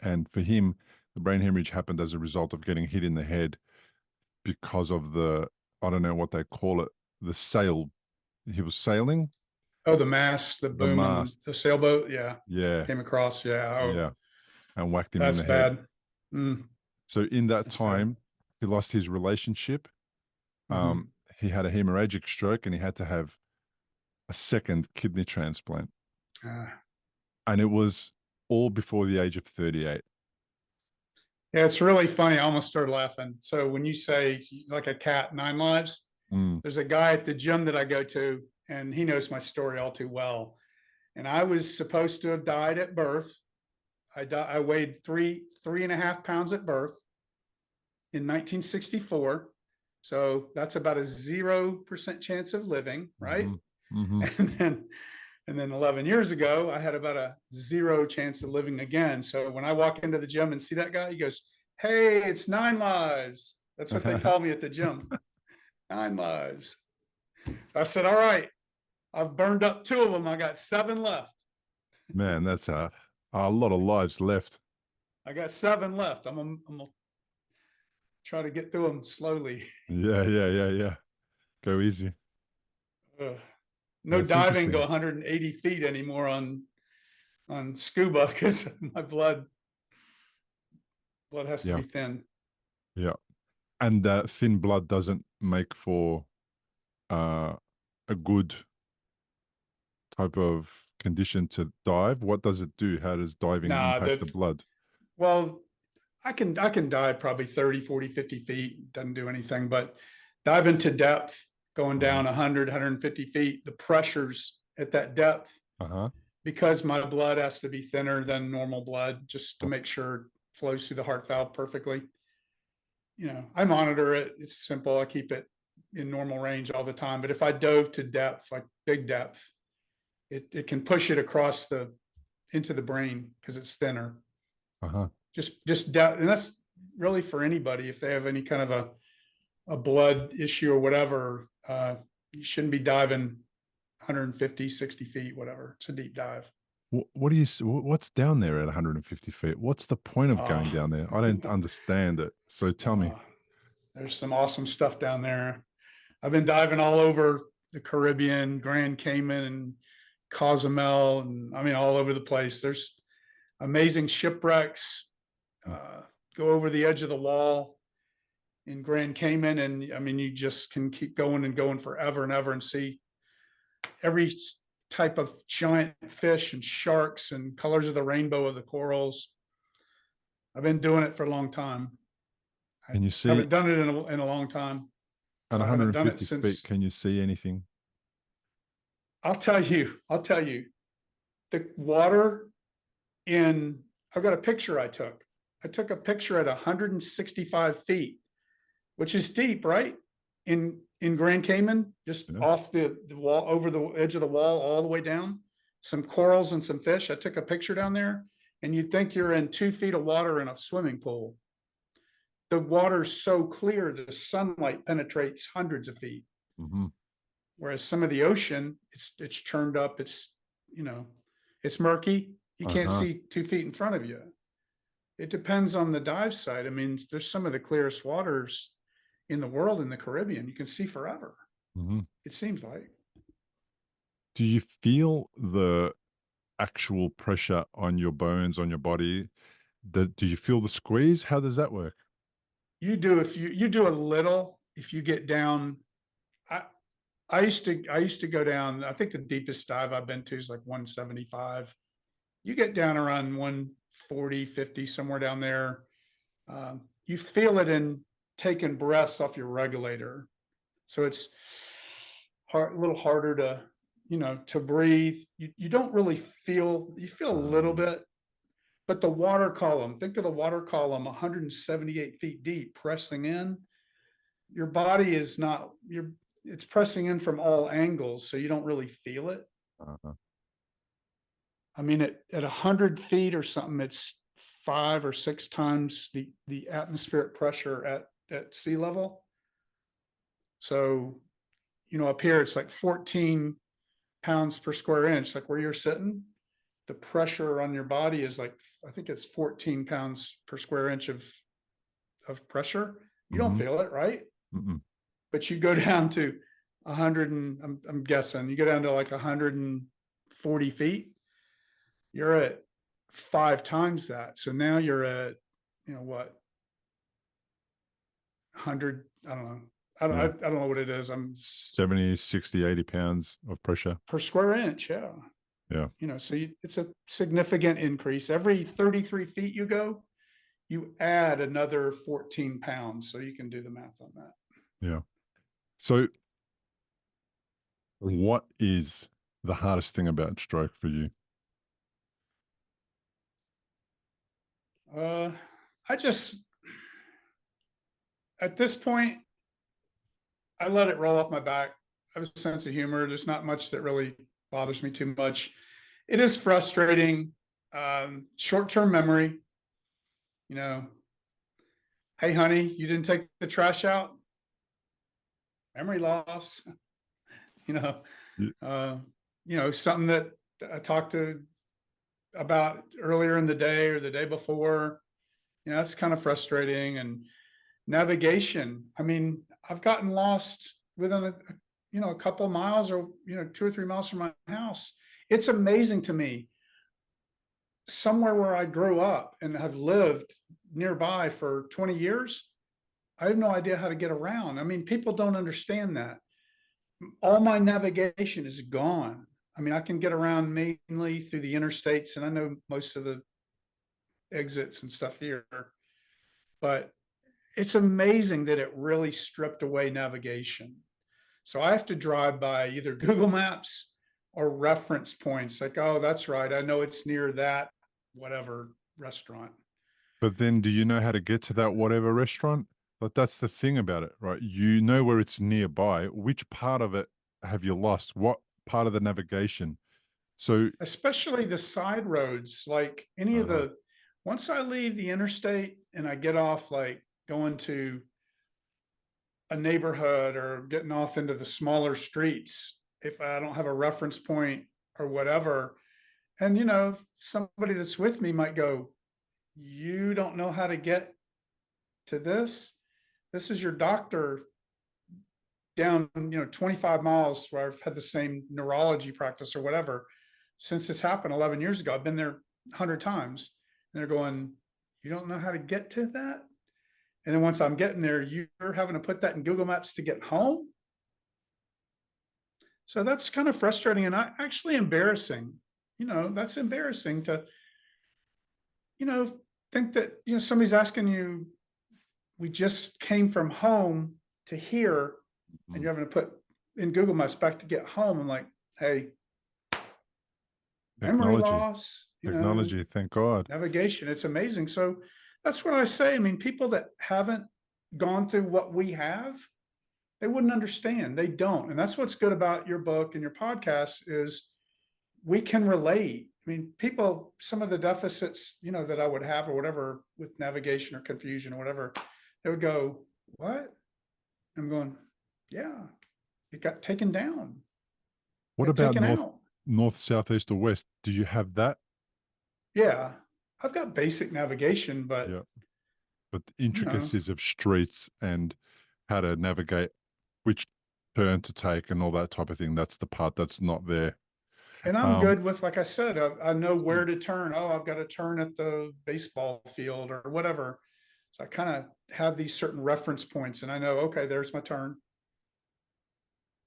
And for him, the brain hemorrhage happened as a result of getting hit in the head because of I don't know what they call it, the sail. He was sailing. Oh, the mast, the boom, mast. The sailboat. Yeah. Yeah. Came across. Yeah. Oh. Yeah. And whacked him in the head. That's bad. So in that time, he lost his relationship. He had a hemorrhagic stroke, and he had to have a second kidney transplant. And it was all before the age of 38. Yeah, it's really funny. I almost started laughing. So when you say like a cat, 9 lives, there's a guy at the gym that I go to, and he knows my story all too well. And I was supposed to have died at birth. I weighed 3.5 pounds at birth in 1964. So that's about a 0% chance of living, right? And then 11 years ago, I had about a 0 chance of living again. So when I walk into the gym and see that guy, he goes, Hey, it's 9 lives. That's what they called me at the gym. 9 lives. I said, all right, I've burned up 2 of them. I got 7 left. Man, that's a lot of lives left. I got 7 left. I'm gonna try to get through them slowly. Yeah. Go easy. No That's diving to interesting. 180 feet anymore on scuba because my blood has to Yeah, be thin. yeah. And thin blood doesn't make for a good type of condition to dive. What does it do? How does diving Nah, impact the blood? well, I can dive probably 30, 40, 50 feet. Doesn't do anything, but diving to depth, going down 100, 150 feet, the pressures at that depth, Uh-huh. because my blood has to be thinner than normal blood just to make sure it flows through the heart valve perfectly. I monitor it. It's simple. I keep it in normal range all the time. But if I dove to depth, like big depth, it can push it across into the brain because it's thinner. Uh-huh. Just depth, and that's really for anybody if they have any kind of a blood issue or whatever. You shouldn't be diving 150, 60 feet, whatever. It's a deep dive. What do you? What's down there at 150 feet? What's the point of going down there? I don't understand it. So tell me. There's some awesome stuff down there. I've been diving all over the Caribbean, Grand Cayman, and Cozumel, and I mean all over the place. There's amazing shipwrecks. Go over the edge of the wall in Grand Cayman, and I mean you just can keep going and going forever and ever and see every type of giant fish and sharks and colors of the rainbow of the corals. I've been doing it for a long time. Can you I see haven't done it in a long time. at I haven't done it 150 since. feet? Can you see anything? I'll tell you, the water I've got a picture I took. I took a picture at 165 feet, which is deep, right? In Grand Cayman, just off the wall, over the edge of the wall, all the way down. Some corals and some fish. I took a picture down there, and you'd think you're in 2 feet of water in a swimming pool. The water's so clear, the sunlight penetrates hundreds of feet. Mm-hmm. Whereas some of the ocean, it's churned up. It's murky. You can't see 2 feet in front of you. It depends on the dive site. I mean, there's some of the clearest waters in the world in the Caribbean. You can see forever. Mm-hmm. It seems like. Do you feel the actual pressure on your bones, on your body? Do you feel the squeeze? How does that work? You do if you do a little. If you get down, I used to go down. I think the deepest dive I've been to is like 175. You get down around 140, 50, somewhere down there. You feel it in taking breaths off your regulator. So it's a little harder to breathe. You don't really feel, you feel a little bit, but the water column, think of the water column 178 feet deep pressing in. Your body is not, it's pressing in from all angles, so you don't really feel it. I mean, at 100 feet or something, it's 5 or 6 times the atmospheric pressure at sea level. So, up here, it's like 14 pounds per square inch, like where you're sitting. The pressure on your body is like, I think it's 14 pounds per square inch of pressure. You don't feel it, right? But you go down to 100 and I'm guessing you go down to like 140 feet. You're at 5 times that. So now you're at, what? 100, I don't know. I don't know what it is. I'm 70, 60, 80 pounds of pressure per square inch. Yeah. Yeah. So it's a significant increase. Every 33 feet you go, you add another 14 pounds. So you can do the math on that. Yeah. So what is the hardest thing about stroke for you? At this point, I let it roll off my back. I have a sense of humor. There's not much that really bothers me too much. It is frustrating. Short-term memory, Hey, honey, you didn't take the trash out? Memory loss, you know, Yeah. something that I talked about earlier in the day or the day before. That's kind of frustrating. And navigation. I mean, I've gotten lost within a couple of miles or, 2 or 3 miles from my house. It's amazing to me. Somewhere where I grew up and have lived nearby for 20 years, I have no idea how to get around. I mean, people don't understand that. All my navigation is gone. I mean, I can get around mainly through the interstates, and I know most of the exits and stuff here, but it's amazing that it really stripped away navigation. So I have to drive by either Google Maps or reference points like, oh, that's right, I know it's near that whatever restaurant. But then do you know how to get to that whatever restaurant? Like that's the thing about it, right? You know where it's nearby. Which part of it have you lost? What part of the navigation? So Especially the side roads, like any of uh, the, once I leave the interstate and I get off, like going to a neighborhood or getting off into the smaller streets, if I don't have a reference point or whatever, and somebody that's with me might go, you don't know how to get to this is your doctor down 25 miles where I've had the same neurology practice or whatever since this happened 11 years ago. I've been there 100 times. And they're going, you don't know how to get to that? And then once I'm getting there, you're having to put that in Google Maps to get home. So that's kind of frustrating and actually embarrassing. That's embarrassing to, think that, somebody's asking you, we just came from home to here, and you're having to put in Google Maps back to get home. I'm like, hey, memory technology, loss, technology, thank God. navigation. It's amazing. So that's what I say. I mean, people that haven't gone through what we have, they wouldn't understand. They don't. And that's what's good about your book and your podcast is we can relate. I mean, people, some of the deficits, that I would have or whatever with navigation or confusion or whatever, they would go, what? I'm going, yeah, it got taken down. What Got about taken out. north, south, east, or west? Do you have that? Yeah. I've got basic navigation, but Yeah. But the intricacies of streets and how to navigate which turn to take and all that type of thing, that's the part that's not there. and I'm good with, like I said, I know where to turn. Oh, I've got to turn at the baseball field or whatever. So I kind of have these certain reference points and I know, okay, there's my turn.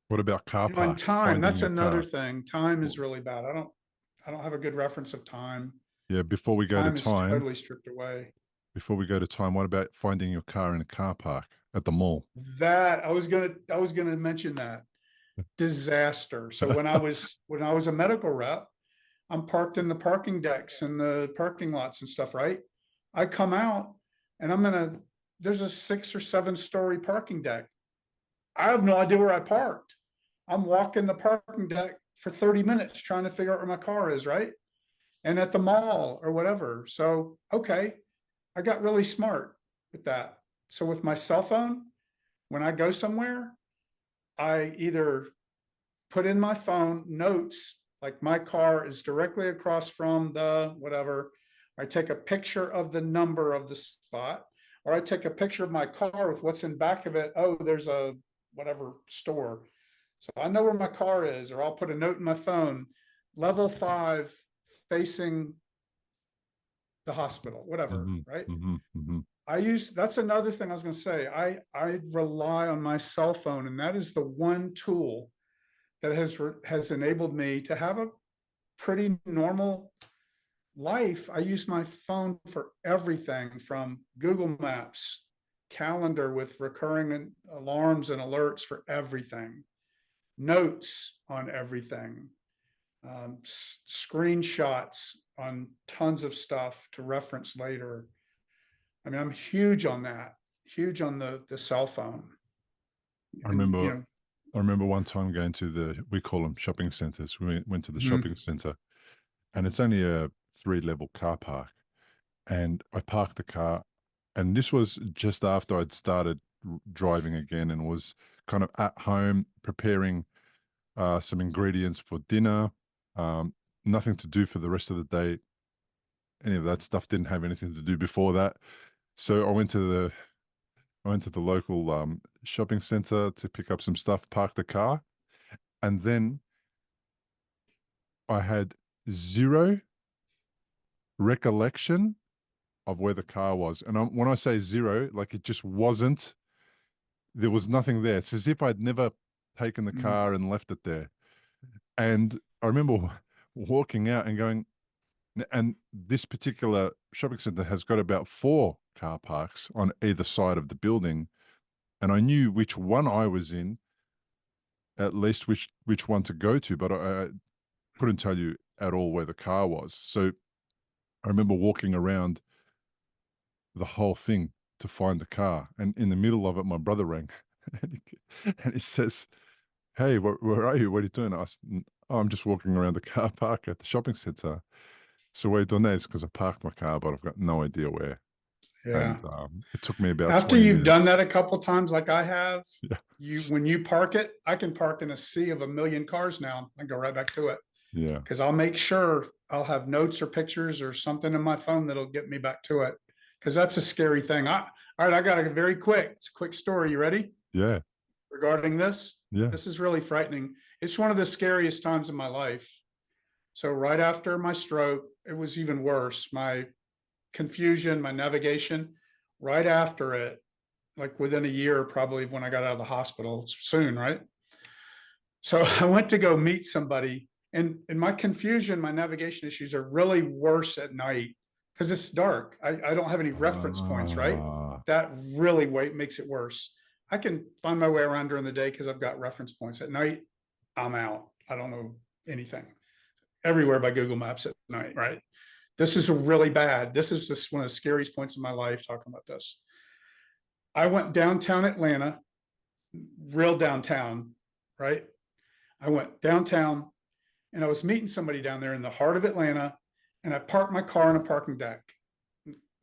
What about car And park? time, Finding that's your another car. thing. Time is really bad. I don't have a good reference of time. Yeah, before we go to Time is time, totally stripped away. what about finding your car in a car park at the mall? That I was gonna mention that. Disaster. So when I was a medical rep, I'm parked in the parking decks and the parking lots and stuff, right? I come out and there's a 6 or 7 story parking deck. I have no idea where I parked. I'm walking the parking deck for 30 minutes trying to figure out where my car is, right? And at the mall or whatever. So, okay, I got really smart with that. So with my cell phone, when I go somewhere, I either put in my phone notes, like my car is directly across from the whatever. I take a picture of the number of the spot, or I take a picture of my car with what's in back of it. Oh, there's a whatever store. So I know where my car is, or I'll put a note in my phone, level 5 facing the hospital, whatever, right? That's another thing I was going to say. I rely on my cell phone, and that is the one tool that has enabled me to have a pretty normal life. I use my phone for everything from Google Maps, calendar with recurring alarms and alerts for everything, notes on everything, screenshots on tons of stuff to reference later. I mean, I'm huge on that, huge on the cell phone. I And, remember I remember one time going to we call them shopping centers. We went to the shopping center, and it's only a 3-level car park. And I parked the car And this was just after I'd started driving again and was kind of at home preparing some ingredients for dinner. Nothing to do for the rest of the day. Any of that stuff didn't have anything to do before that. So I went to the local shopping center to pick up some stuff, park the car, and then I had zero recollection of where the car was. And when I say zero, like it just wasn't, there was nothing there. It's as if I'd never taken the car and left it there. And I remember walking out and going, and this particular shopping center has got about 4 car parks on either side of the building. And I knew which one I was in, at least which one to go to, but I couldn't tell you at all where the car was. So I remember walking around the whole thing to find the car. And in the middle of it, my brother rang and he says, "Hey, where are you? What are you doing?" I said, "Oh, I'm just walking around the car park at the shopping center." "So where are you doing that?" It's because I parked my car, but I've got no idea where. Yeah. And it took me about After 20 you've minutes. done that a couple times, like I have, Yeah. when you park it, I can park in a sea of a million cars now. I go right back to it Yeah. because I'll make sure I'll have notes or pictures or something in my phone that'll get me back to it. Because that's a scary thing. All right, I got it's a quick story. You ready? Yeah. Regarding this? Yeah. This is really frightening. It's one of the scariest times in my life. So right after my stroke, it was even worse. My confusion, my navigation, right after it, like within a year, probably when I got out of the hospital, soon, right? So I went to go meet somebody, and my confusion, my navigation issues are really worse at night because it's dark. I don't have any reference points, right? That really makes it worse. I can find my way around during the day because I've got reference points. At night, I'm out. I don't know anything. Everywhere by Google Maps at night, right? This is really bad. This is just one of the scariest points in my life talking about this. I went downtown Atlanta, real downtown, right? I went downtown and I was meeting somebody down there in the heart of Atlanta, and I parked my car on a parking deck,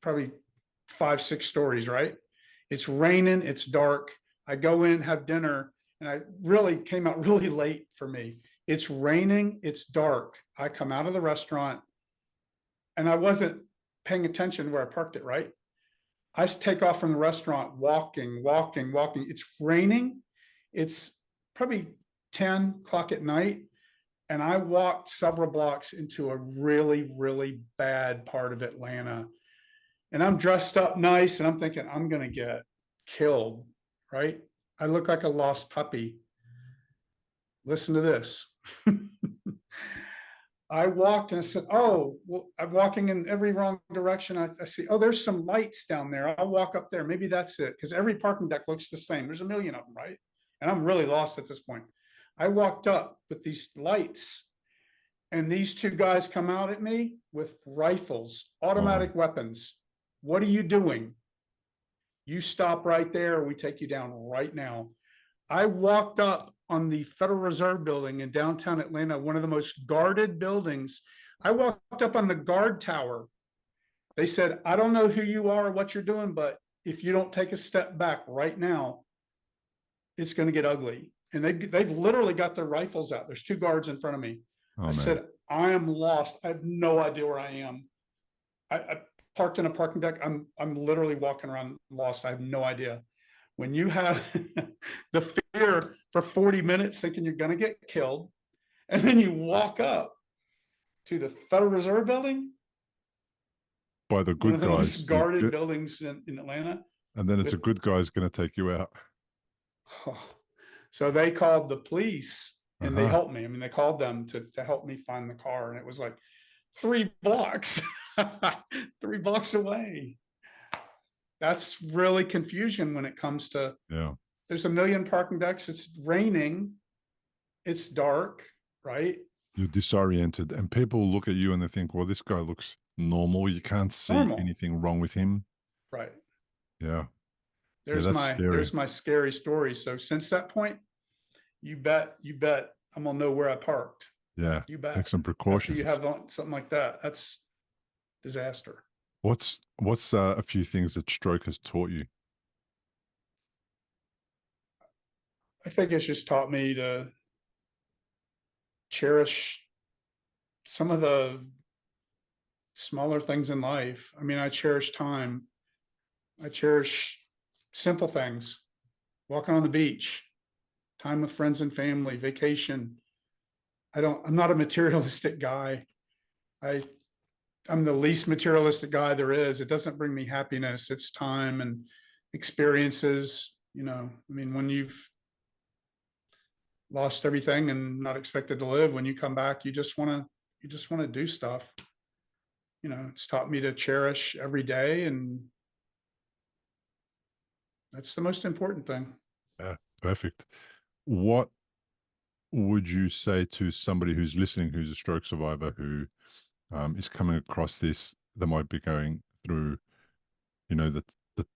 probably 5-6 stories, right? It's raining, it's dark. I go in, have dinner, and I really came out really late for me. It's raining, it's dark. I come out of the restaurant and I wasn't paying attention where I parked it, right? I take off from the restaurant, walking. It's raining. It's probably 10 o'clock at night. And I walked several blocks into a really, really bad part of Atlanta. And I'm dressed up nice and I'm thinking, I'm going to get killed, right? I look like a lost puppy. Listen to this. I walked and I said, "Oh, well, I'm walking in every wrong direction. I see, oh, there's some lights down there. I'll walk up there. Maybe that's it." Because every parking deck looks the same. There's a million of them, right? And I'm really lost at this point. I walked up with these lights, and these 2 guys come out at me with rifles, automatic weapons. "What are you doing? You stop right there, or we take you down right now." I walked up on the Federal Reserve building in downtown Atlanta, one of the most guarded buildings. I walked up on the guard tower. They said, "I don't know who you are or what you're doing, but if you don't take a step back right now, it's going to get ugly." And they've literally got their rifles out. There's 2 guards in front of me. I said, "I am lost. I have no idea where I am." I parked in a parking deck. I'm literally walking around lost. I have no idea. When you have the fear for 40 minutes thinking you're going to get killed, and then you walk up to the Federal Reserve building, by the one good of the guys, most guarded buildings in Atlanta. and then it's a good guy's going to take you out. So they called the police and they helped me. I mean, they called them to help me find the car, and it was like 3 blocks, 3 blocks away. That's really confusion when it comes to, there's a million parking decks. It's raining. It's dark, right? You're disoriented, and people look at you and they think, well, this guy looks normal. You can't see anything wrong with him. Right. Yeah. There's my scary story. So since that point, you bet I'm gonna know where I parked. Yeah. You bet. Take some precautions. After you have something like that, that's disaster. What's a few things that stroke has taught you? I think it's just taught me to cherish some of the smaller things in life. I mean, I cherish time. I cherish simple things, walking on the beach, time with friends and family, vacation. I'm not a materialistic guy. I, I'm the least materialistic guy there is. It doesn't bring me happiness. It's time and experiences. I mean, when you've lost everything and not expected to live, when you come back, you just want to do stuff. It's taught me to cherish every day, and that's the most important thing. Yeah, perfect. What would you say to somebody who's listening, who's a stroke survivor, who is coming across this, that might be going through, the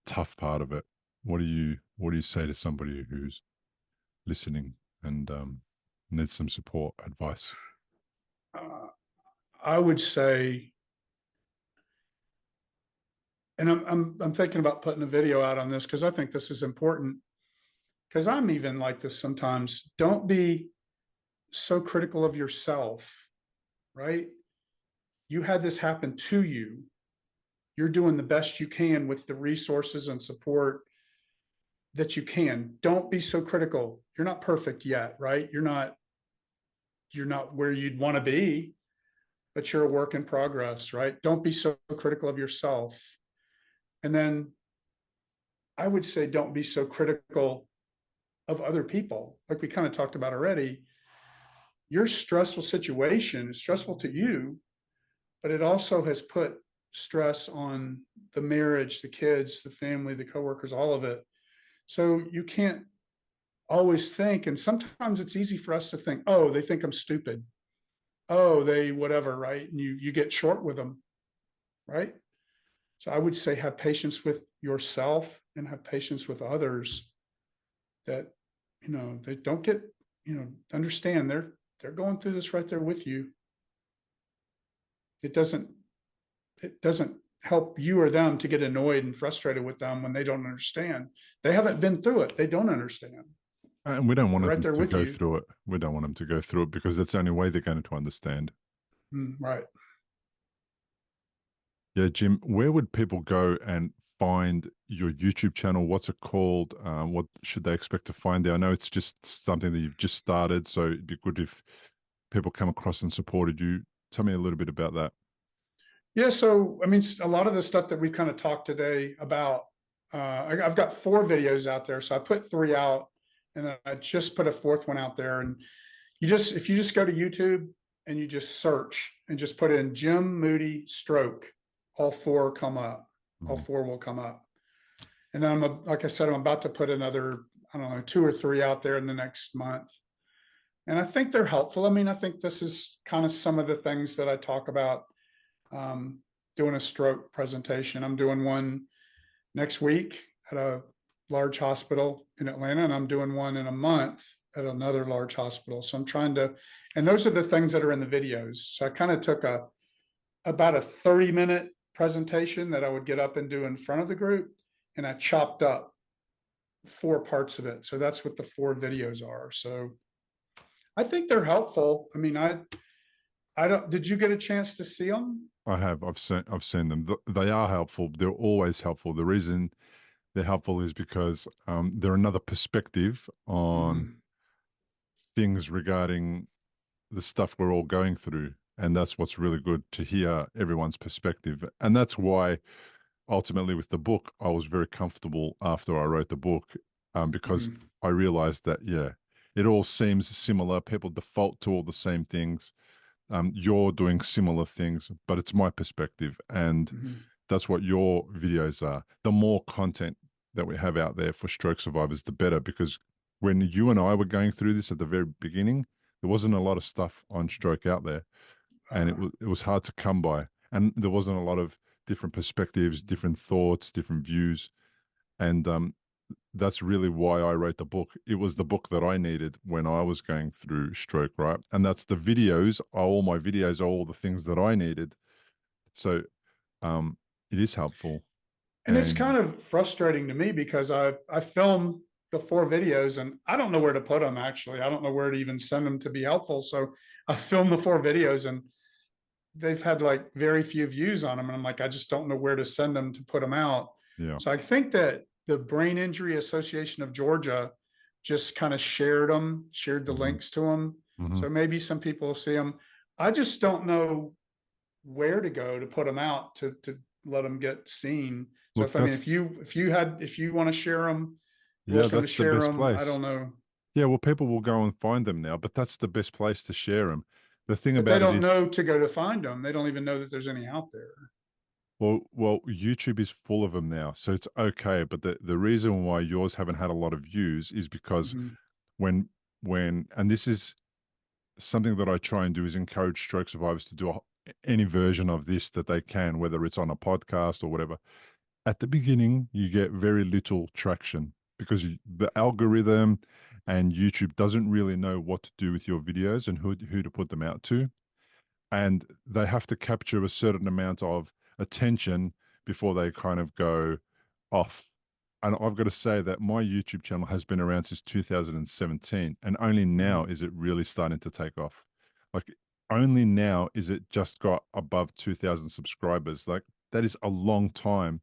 tough part of it? What do you say to somebody who's listening and needs some support, advice? Uh, I would say, and I'm thinking about putting a video out on this because I think this is important. Because I'm even like this sometimes. Don't be so critical of yourself, right? You had this happen to you. You're doing the best you can with the resources and support that you can. Don't be so critical. You're not perfect yet, right? You're not where you'd want to be, but you're a work in progress, right? Don't be so critical of yourself. And then I would say don't be so critical of other people. Like we kind of talked about already, your stressful situation is stressful to you, but it also has put stress on the marriage, the kids, the family, the coworkers, all of it. So you can't always think, and sometimes it's easy for us to think, oh, they think I'm stupid. Oh, they whatever, right? And you get short with them, right? So I would say have patience with yourself and have patience with others, that they don't get, understand they're going through this right there with you. It doesn't help you or them to get annoyed and frustrated with them when they don't understand. They haven't been through it. They don't understand. And we don't want They're right them there to with go you. through it. We don't want them to go through it because that's the only way they're going to understand. Right. Yeah, Jim, where would people go and find your YouTube channel? What's it called? What should they expect to find there? I know it's just something that you've just started, so it'd be good if people come across and supported you. Tell me a little bit about that. Yeah. So, I mean, a lot of the stuff that we've kind of talked today about, I've got 4 videos out there. So I put 3 out, and then I just put a 4th one out there. And if you just go to YouTube and you just search and just put in Jim Moody stroke, all 4 come up. All Mhm. 4 will come up. And then like I said, I'm about to put another, I don't know, 2 or 3 out there in the next month. And I think they're helpful. I mean, I think this is kind of some of the things that I talk about, um, doing a stroke presentation. I'm doing one next week at a large hospital in Atlanta, and I'm doing one in a month at another large hospital. So I'm trying to, and those are the things that are in the videos. So I kind of took about a 30-minute presentation that I would get up and do in front of the group, and I chopped up 4 parts of it. So that's what the 4 videos are. So I think they're helpful. I mean, I don't, did you get a chance to see them? I have. I've seen them. They are helpful. They're always helpful. The reason they're helpful is because they're another perspective on Mhm. things regarding the stuff we're all going through. And that's what's really good, to hear everyone's perspective. And that's why ultimately with the book, I was very comfortable after I wrote the book, because Mhm. I realized that, yeah, it all seems similar. People default to all the same things. You're doing similar things, but it's my perspective. And Mhm. that's what your videos are. The more content that we have out there for stroke survivors, the better. Because when you and I were going through this at the very beginning, there wasn't a lot of stuff on stroke out there, and Uh, it was hard to come by. And there wasn't a lot of different perspectives, different thoughts, different views, and that's really why I wrote the book. It was the book that I needed when I was going through stroke, right? And that's the videos. All my videos are all the things that I needed. So, um, It is helpful. And it's kind of frustrating to me because I film the 4 videos and I don't know where to put them. Actually, I don't know where to even send them to be helpful. So I filmed the 4 videos and they've had like very few views on them. And I'm like, I just don't know where to send them to put them out. Yeah. So I think that the Brain Injury Association of Georgia just kind of shared the links to them. So maybe some people will see them. I just don't know where to go to put them out to let them get seen. So Look, if you want to share them, welcome to that's the share best them. I place. don't know. Yeah, well, people will go and find them now, but that's the best place to share them. The thing But they about it don't is, know to go to find them. They don't even know that there's any out there. well, YouTube is full of them now, so it's okay. But the reason why yours haven't had a lot of views is because Mhm. and this is something that I try and do, is encourage stroke survivors to do any version of this that they can, whether it's on a podcast or whatever. At the beginning, you get very little traction because the algorithm and YouTube doesn't really know what to do with your videos and who to put them out to. And they have to capture a certain amount of attention before they kind of go off. And I've got to say that my YouTube channel has been around since 2017, and only now is it really starting to take off. Like, only now is it just got above 2,000 subscribers. Like, that is a long time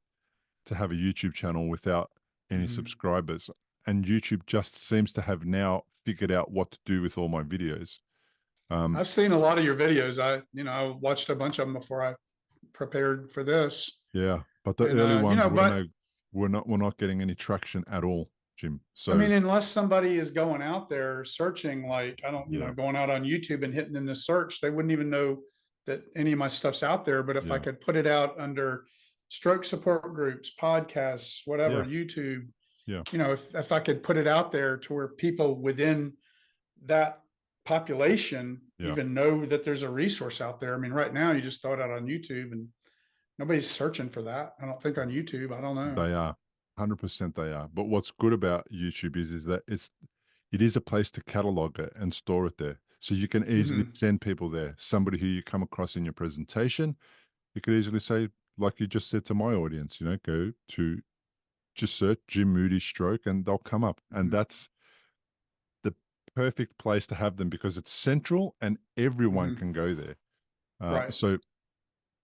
to have a YouTube channel without any subscribers. And YouTube just seems to have now figured out what to do with all my videos. I've seen a lot of your videos. I watched a bunch of them before I prepared for this. Yeah, but the And early ones but we're not getting any traction at all, Jim. So I mean, unless somebody is going out there searching, like I don't, yeah, going out on YouTube and hitting in the search, they wouldn't even know that any of my stuff's out there. But if I yeah, could put it out under stroke support groups, podcasts, whatever, yeah, YouTube, yeah, if I could put it out there to where people within that population yeah. even know that there's a resource out there. I mean, right now you just throw it out on YouTube and nobody's searching for that. I don't think on YouTube. I don't know. They are 100%. They are. But what's good about YouTube is that it is a place to catalog it and store it there, so you can easily send people there. Somebody who you come across in your presentation, you could easily say, like you just said to my audience, go to just search Jim Moody stroke and they'll come up. And that's the perfect place to have them because it's central and everyone can go there. Right. So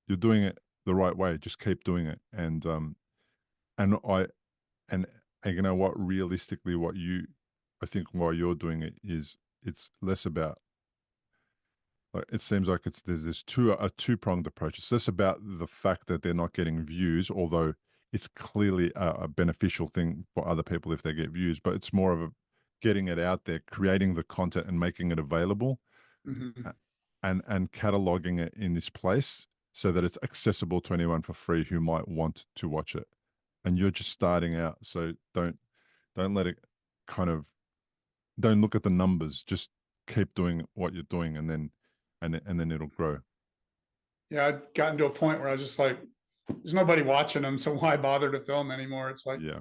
you're doing it the right way. Just keep doing it. And and you know what, realistically, I think while you're doing it is, it's less about, like, it seems like there's this a two-pronged approach. It's less about the fact that they're not getting views, although it's clearly a beneficial thing for other people if they get views, but it's more of a getting it out there, creating the content and making it available, and cataloging it in this place so that it's accessible to anyone for free who might want to watch it. And you're just starting out, so don't let it don't look at the numbers. Just keep doing what you're doing, and then it'll grow. Yeah, I'd gotten to a point where I was just like, there's nobody watching them, so why bother to film anymore? It's like, Yeah.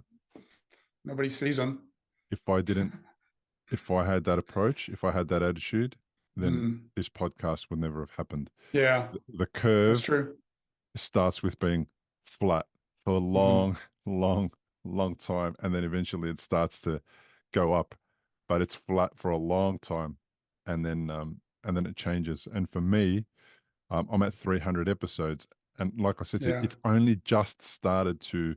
nobody sees them. If I had that approach, if I had that attitude, then this podcast would never have happened. Yeah, The curve that's true. starts with being flat for a long, long time, and then eventually it starts to go up, but it's flat for a long time, and then it changes. And for me, I'm at 300 episodes, and like I said to you, Yeah. it's only just started to,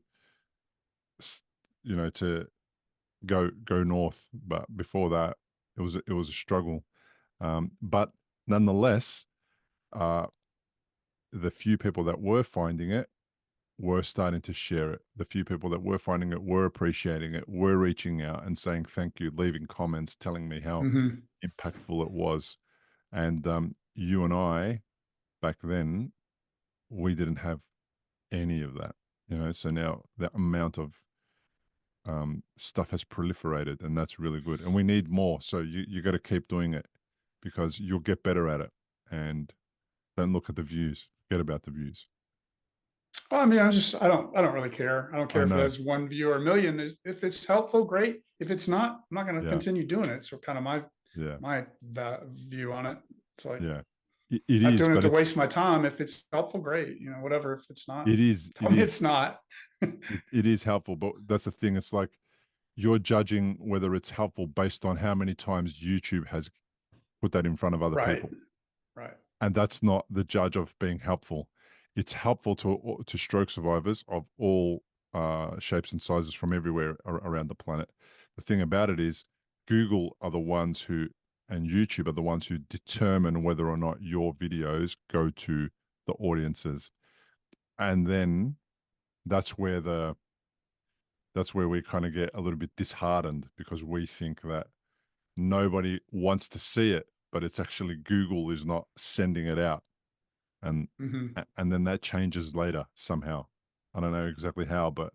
to go north. But before that, it was a struggle. But nonetheless, the few people that were finding it were starting to share it. The few people that were finding it were appreciating it, were reaching out and saying thank you, leaving comments, telling me how impactful it was. And you and I, back then, we didn't have any of that, so now the amount of stuff has proliferated, and that's really good. And we need more. So you got to keep doing it because you'll get better at it. And don't look at the views. Forget about the views. Well, I mean, I don't really care. I don't care if it has 1 view or 1,000,000. If it's helpful, great. If it's not, I'm not going to continue doing it. So kind of my view on it. It's like, It Not is, doing it but to waste my time. If it's helpful, great. Whatever. If it's not, it tell me is, it's not. it is helpful. But that's the thing. It's like you're judging whether it's helpful based on how many times YouTube has put that in front of other Right. people. Right. And that's not the judge of being helpful. It's helpful to stroke survivors of all shapes and sizes from everywhere around the planet. The thing about it is, Google are the ones who, and YouTube are the ones who determine whether or not your videos go to the audiences, and then that's where we kind of get a little bit disheartened because we think that nobody wants to see it, but it's actually Google is not sending it out. And Hmm. and then that changes later somehow. I don't know exactly how, but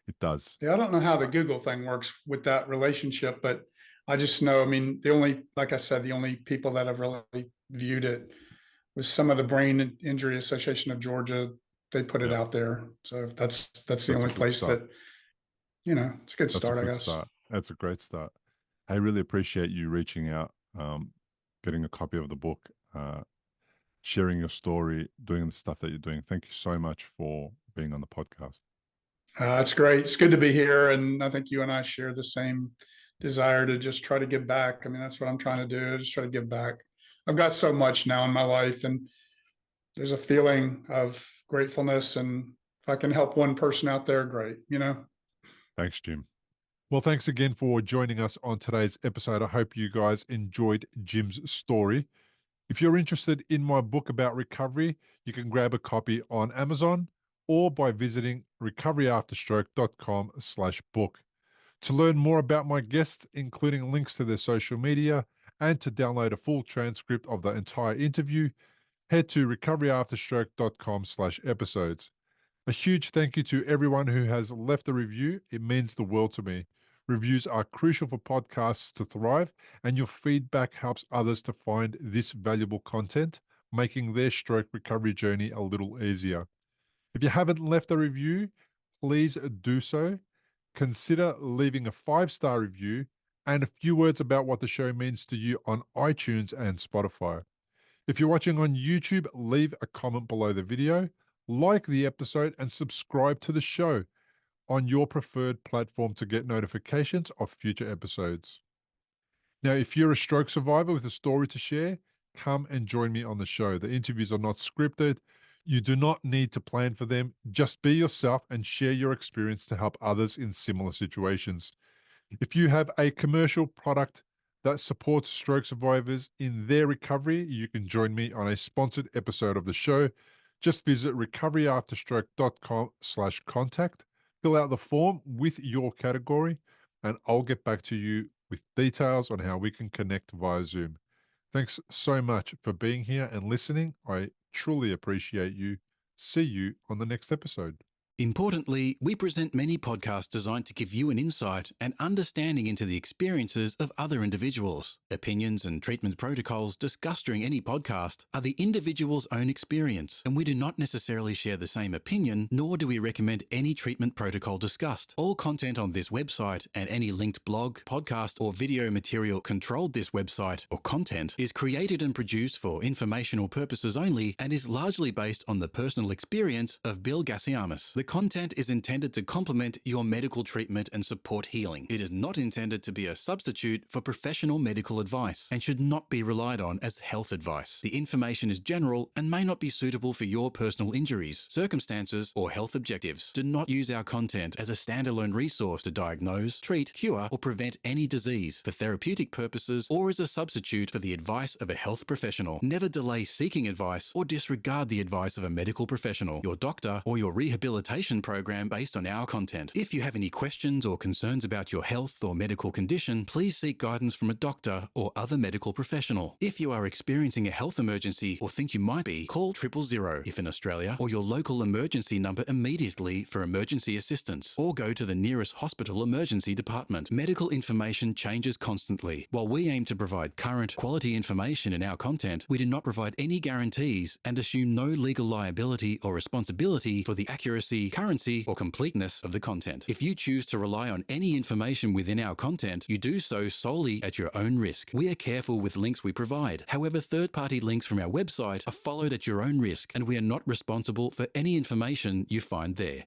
it does. Yeah, I don't know how the Google thing works with that relationship, but I just know, like I said, the only people that have really viewed it was some of the Brain Injury Association of Georgia. They put it Yeah, out there. So that's the that's a only good place start. that, it's a good That's a start, I good guess. start. That's a great start. I really appreciate you reaching out, getting a copy of the book, sharing your story, doing the stuff that you're doing. Thank you so much for being on the podcast. It's great. It's good to be here. And I think you and I share the same desire to just try to give back. That's what I'm trying to do. Just try to give back. I've got so much now in my life, and there's a feeling of gratefulness. And if I can help one person out there, great. Thanks, Jim. Well, thanks again for joining us on today's episode. I hope you guys enjoyed Jim's story. If you're interested in my book about recovery, you can grab a copy on Amazon or by visiting recoveryafterstroke.com/book. To learn more about my guests, including links to their social media, and to download a full transcript of the entire interview, head to recoveryafterstroke.com/episodes. A huge thank you to everyone who has left a review. It means the world to me. Reviews are crucial for podcasts to thrive, and your feedback helps others to find this valuable content, making their stroke recovery journey a little easier. If you haven't left a review, please do so. Consider leaving a 5-star review and a few words about what the show means to you on iTunes and Spotify. If you're watching on YouTube, leave a comment below the video, like the episode, and subscribe to the show on your preferred platform to get notifications of future episodes. Now, if you're a stroke survivor with a story to share, come and join me on the show. The interviews are not scripted. You do not need to plan for them. Just be yourself and share your experience to help others in similar situations. If you have a commercial product that supports stroke survivors in their recovery, you can join me on a sponsored episode of the show. Just visit recoveryafterstroke.com/contact, fill out the form with your category, and I'll get back to you with details on how we can connect via Zoom. Thanks so much for being here and listening. I truly appreciate you. See you on the next episode. Importantly, we present many podcasts designed to give you an insight and understanding into the experiences of other individuals. Opinions and treatment protocols discussed during any podcast are the individual's own experience, and we do not necessarily share the same opinion, nor do we recommend any treatment protocol discussed. All content on this website and any linked blog, podcast, or video material controlled this website or content is created and produced for informational purposes only and is largely based on the personal experience of Bill Gassiamis. The content is intended to complement your medical treatment and support healing. It is not intended to be a substitute for professional medical advice and should not be relied on as health advice. The information is general and may not be suitable for your personal injuries, circumstances, or health objectives. Do not use our content as a standalone resource to diagnose, treat, cure, or prevent any disease for therapeutic purposes or as a substitute for the advice of a health professional. Never delay seeking advice or disregard the advice of a medical professional, your doctor, or your rehabilitation program based on our content. If you have any questions or concerns about your health or medical condition, please seek guidance from a doctor or other medical professional. If you are experiencing a health emergency or think you might be, call 000 if in Australia, or your local emergency number immediately for emergency assistance, or go to the nearest hospital emergency department. Medical information changes constantly. While we aim to provide current, quality information in our content, we do not provide any guarantees and assume no legal liability or responsibility for the accuracy quality, currency, or completeness of the content. If you choose to rely on any information within our content, you do so solely at your own risk. We are careful with links we provide. However, third-party links from our website are followed at your own risk, and we are not responsible for any information you find there.